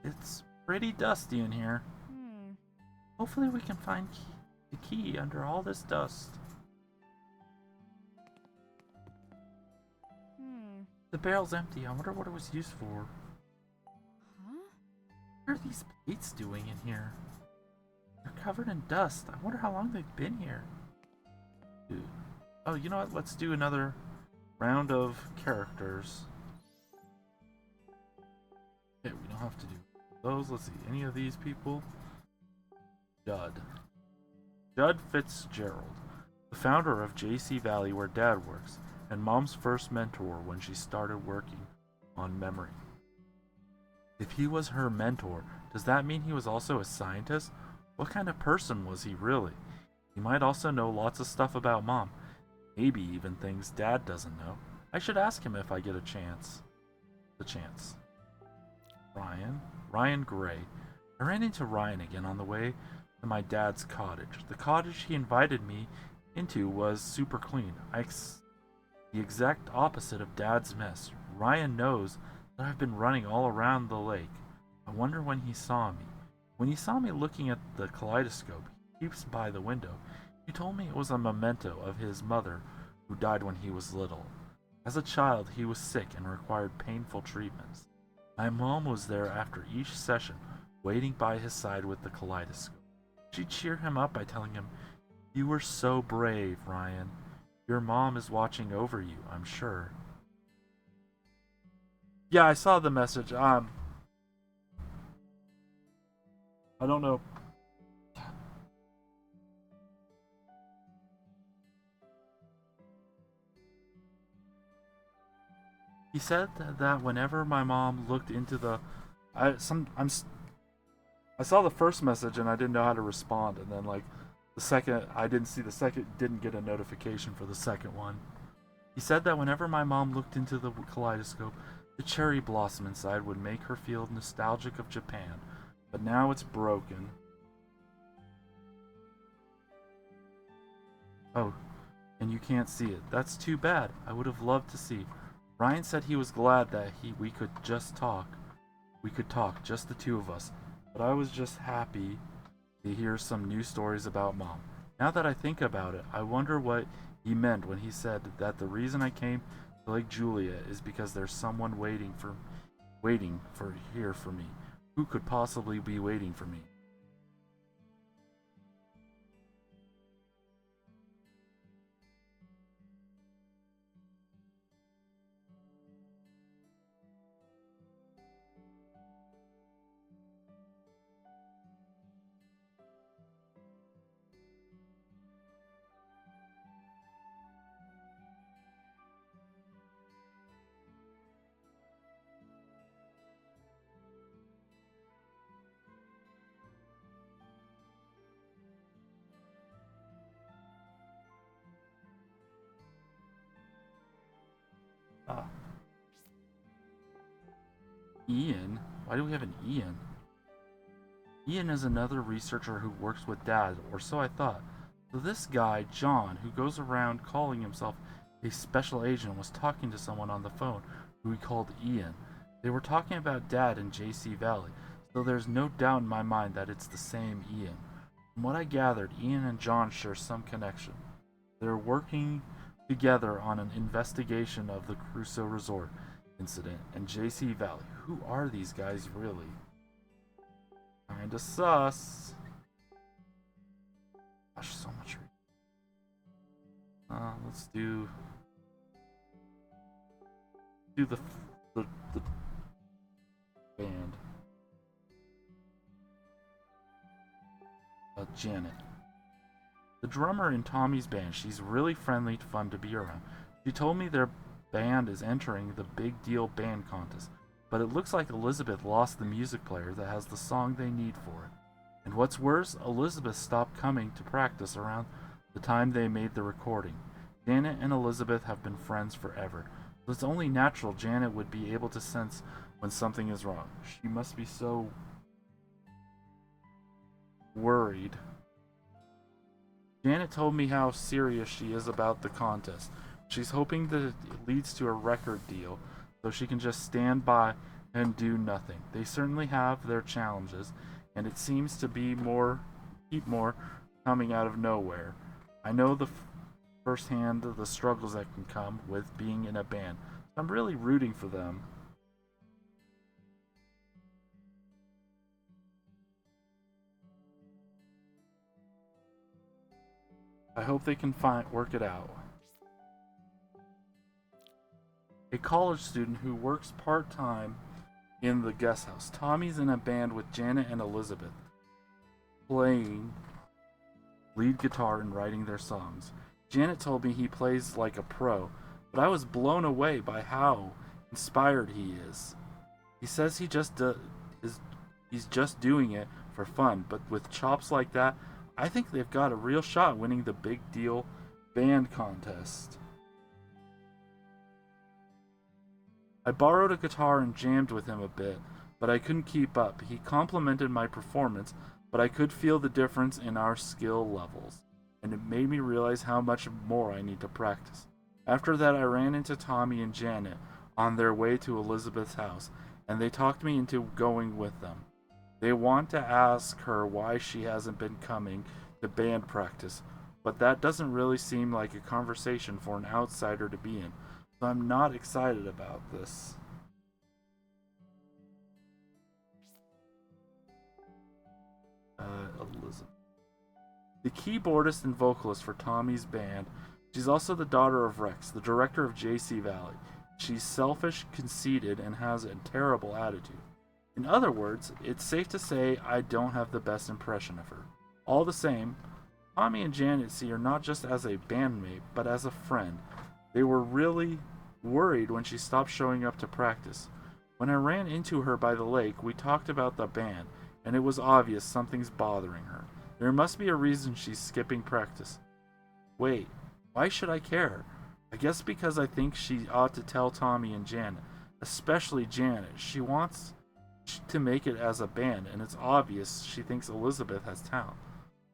It's pretty dusty in here. Hopefully we can find the key under all this dust. The barrel's empty. I wonder what it was used for. Huh? What are these plates doing in here? They're covered in dust. I wonder how long they've been here. Dude. Oh, you know what? Let's do another round of characters. Okay, we don't have to do those. Let's see. Any of these people? Judd. Judd Fitzgerald, the founder of JC Valley where Dad works, and Mom's first mentor when she started working on memory. If he was her mentor, does that mean he was also a scientist? What kind of person was he really? He might also know lots of stuff about Mom. Maybe even things Dad doesn't know. I should ask him if I get a chance. The chance. Ryan Gray. I ran into Ryan again on the way to my dad's cottage. The cottage he invited me into was super clean. The exact opposite of Dad's mess. Ryan knows that I've been running all around the lake. I wonder when he saw me. When he saw me looking at the kaleidoscope he keeps by the window, he told me it was a memento of his mother who died when he was little. As a child, he was sick and required painful treatments. My mom was there after each session, waiting by his side with the kaleidoscope. She'd cheer him up by telling him, "You were so brave, Ryan. Your mom is watching over you, I'm sure." Yeah, I saw the message. I don't know. He said that whenever my mom looked into the, I saw the first message and I didn't know how to respond, and then like the second I didn't see the second, didn't get a notification for the second one. He said that whenever my mom looked into the kaleidoscope, the cherry blossom inside would make her feel nostalgic of Japan, but now it's broken. Oh, and you can't see it. That's too bad. I would have loved to see. Ryan said he was glad that we could just talk. We could talk, just the two of us. But I was just happy to hear some new stories about Mom. Now that I think about it, I wonder what he meant when he said that the reason I came to Lake Julia is because there's someone waiting for here for me. Who could possibly be waiting for me? Ah, Ian? Why do we have an Ian? Ian is another researcher who works with Dad, or so I thought. So this guy, John, who goes around calling himself a special agent, was talking to someone on the phone who he called Ian. They were talking about Dad in JC Valley, so there's no doubt in my mind that it's the same Ian. From what I gathered, Ian and John share some connection. They're working together on an investigation of the Crusoe Resort incident and JC Valley. Who are these guys really? Kinda sus. Gosh, so much. Let's do the band. Janet, the drummer in Tommy's band. She's really friendly, fun to be around. She told me their band is entering the Big Deal Band Contest, but it looks like Elizabeth lost the music player that has the song they need for it. And what's worse, Elizabeth stopped coming to practice around the time they made the recording. Janet and Elizabeth have been friends forever, so it's only natural Janet would be able to sense when something is wrong. She must be so worried. Janet told me how serious she is about the contest. She's hoping that it leads to a record deal so she can just stand by and do nothing. They certainly have their challenges, and it seems to be keep more coming out of nowhere. I know firsthand the struggles that can come with being in a band. I'm really rooting for them. I hope they can work it out. A college student who works part-time in the guest house. Tommy's in a band with Janet and Elizabeth, playing lead guitar and writing their songs. Janet told me he plays like a pro, but I was blown away by how inspired he is. He says he's just doing it for fun, but with chops like that, I think they've got a real shot winning the Big Deal Band Contest. I borrowed a guitar and jammed with him a bit, but I couldn't keep up. He complimented my performance, but I could feel the difference in our skill levels, and it made me realize how much more I need to practice. After that, I ran into Tommy and Janet on their way to Elizabeth's house, and they talked me into going with them. They want to ask her why she hasn't been coming to band practice, but that doesn't really seem like a conversation for an outsider to be in, so I'm not excited about this. Elizabeth. The keyboardist and vocalist for Tommy's band, she's also the daughter of Rex, the director of JC Valley. She's selfish, conceited, and has a terrible attitude. In other words, it's safe to say I don't have the best impression of her. All the same, Tommy and Janet see her not just as a bandmate, but as a friend. They were really worried when she stopped showing up to practice. When I ran into her by the lake, we talked about the band, and it was obvious something's bothering her. There must be a reason she's skipping practice. Wait, why should I care? I guess because I think she ought to tell Tommy and Janet, especially Janet. She wants to make it as a band, and it's obvious she thinks Elizabeth has talent.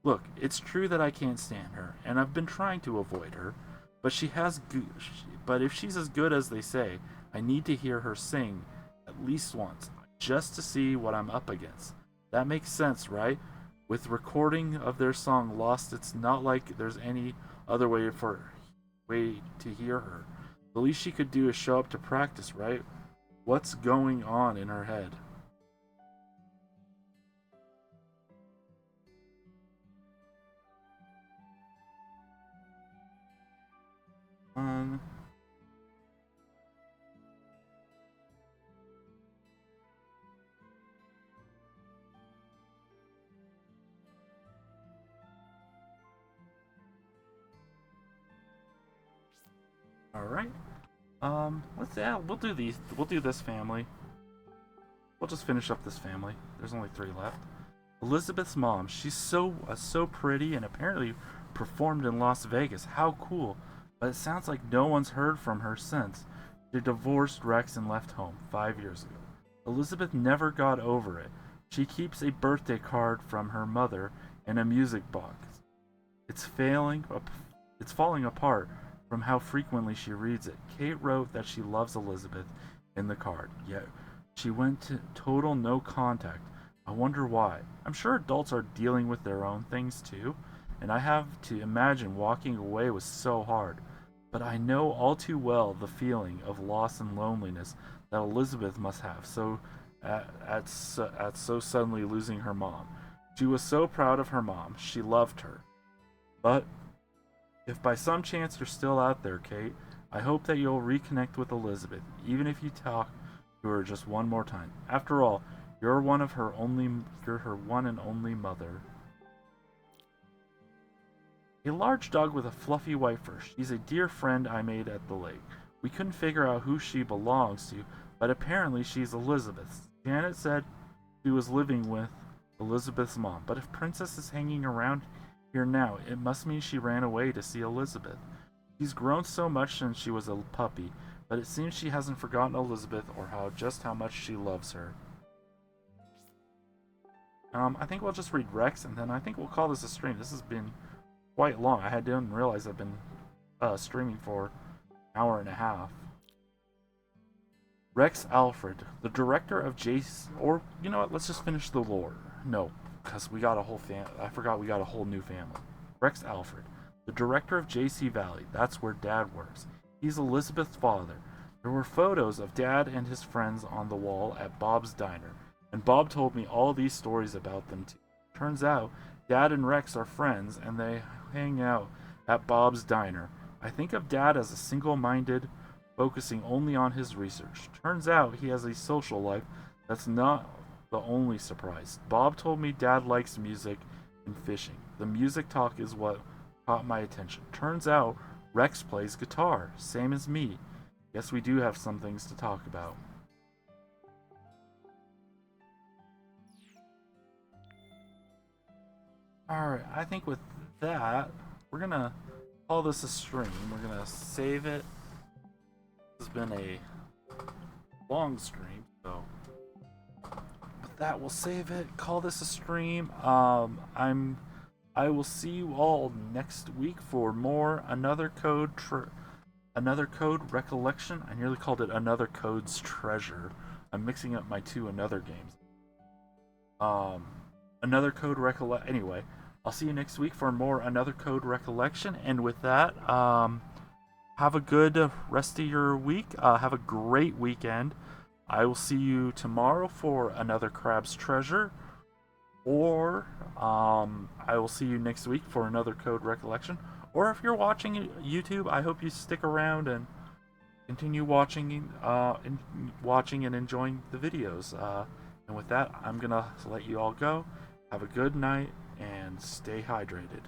Look, it's true that I can't stand her, and I've been trying to avoid her, but but if she's as good as they say, I need to hear her sing at least once, just to see what I'm up against. That makes sense, right? With recording of their song lost, it's not like there's any other way to hear her. The least she could do is show up to practice, right? What's going on in her head? Um, all right. We'll do these. We'll do this family. We'll just finish up this family. There's only 3 left. Elizabeth's mom. She's so pretty and apparently performed in Las Vegas. How cool! But it sounds like no one's heard from her since. She divorced Rex and left home 5 years ago. Elizabeth never got over it. She keeps a birthday card from her mother in a music box. It's it's falling apart from how frequently she reads it. Kate wrote that she loves Elizabeth in the card, yet she went to total no contact. I wonder why. I'm sure adults are dealing with their own things too, and I have to imagine walking away was so hard. But I know all too well the feeling of loss and loneliness that Elizabeth must have at so suddenly losing her mom. She was so proud of her mom. She loved her. But if by some chance you're still out there, Kate, I hope that you'll reconnect with Elizabeth, even if you talk to her just one more time. After all, you're her one and only mother. A large dog with a fluffy white fur. She's a dear friend I made at the lake. We couldn't figure out who she belongs to, but apparently she's Elizabeth's. Janet said she was living with Elizabeth's mom, but if Princess is hanging around here now, it must mean she ran away to see Elizabeth. She's grown so much since she was a puppy, but it seems she hasn't forgotten Elizabeth or how much she loves her. I think we'll just read Rex, and then I think we'll call this a stream. This has been quite long. Didn't realize I've been streaming for an hour and a half. Rex Alfred, the director of Jace, or you know what? Let's just finish the lore. No, because we got a whole I forgot we got a whole new family. Rex Alfred, the director of JC Valley. That's where Dad works. He's Elizabeth's father. There were photos of Dad and his friends on the wall at Bob's Diner, and Bob told me all these stories about them too. Turns out, Dad and Rex are friends, and they hang out at Bob's Diner. I think of Dad as a single-minded, focusing only on his research. Turns out he has a social life that's not the only surprise. Bob told me Dad likes music and fishing. The music talk is what caught my attention. Turns out Rex plays guitar, same as me. Guess we do have some things to talk about. Alright, I think with that, we're gonna call this a stream. We're gonna save it. This has been a long stream, so that will save it. Call this a stream. I will see you all next week for more Another Code Recollection. I nearly called it Another Code's Treasure. I'm mixing up my two Another games. Another Code Recollection. Anyway, I'll see you next week for more Another Code Recollection. And with that, have a good rest of your week. Have a great weekend. I will see you tomorrow for another Crab's Treasure. Or I will see you next week for another Code Recollection. Or if you're watching YouTube, I hope you stick around and continue watching and enjoying the videos. And with that, I'm going to let you all go. Have a good night and stay hydrated.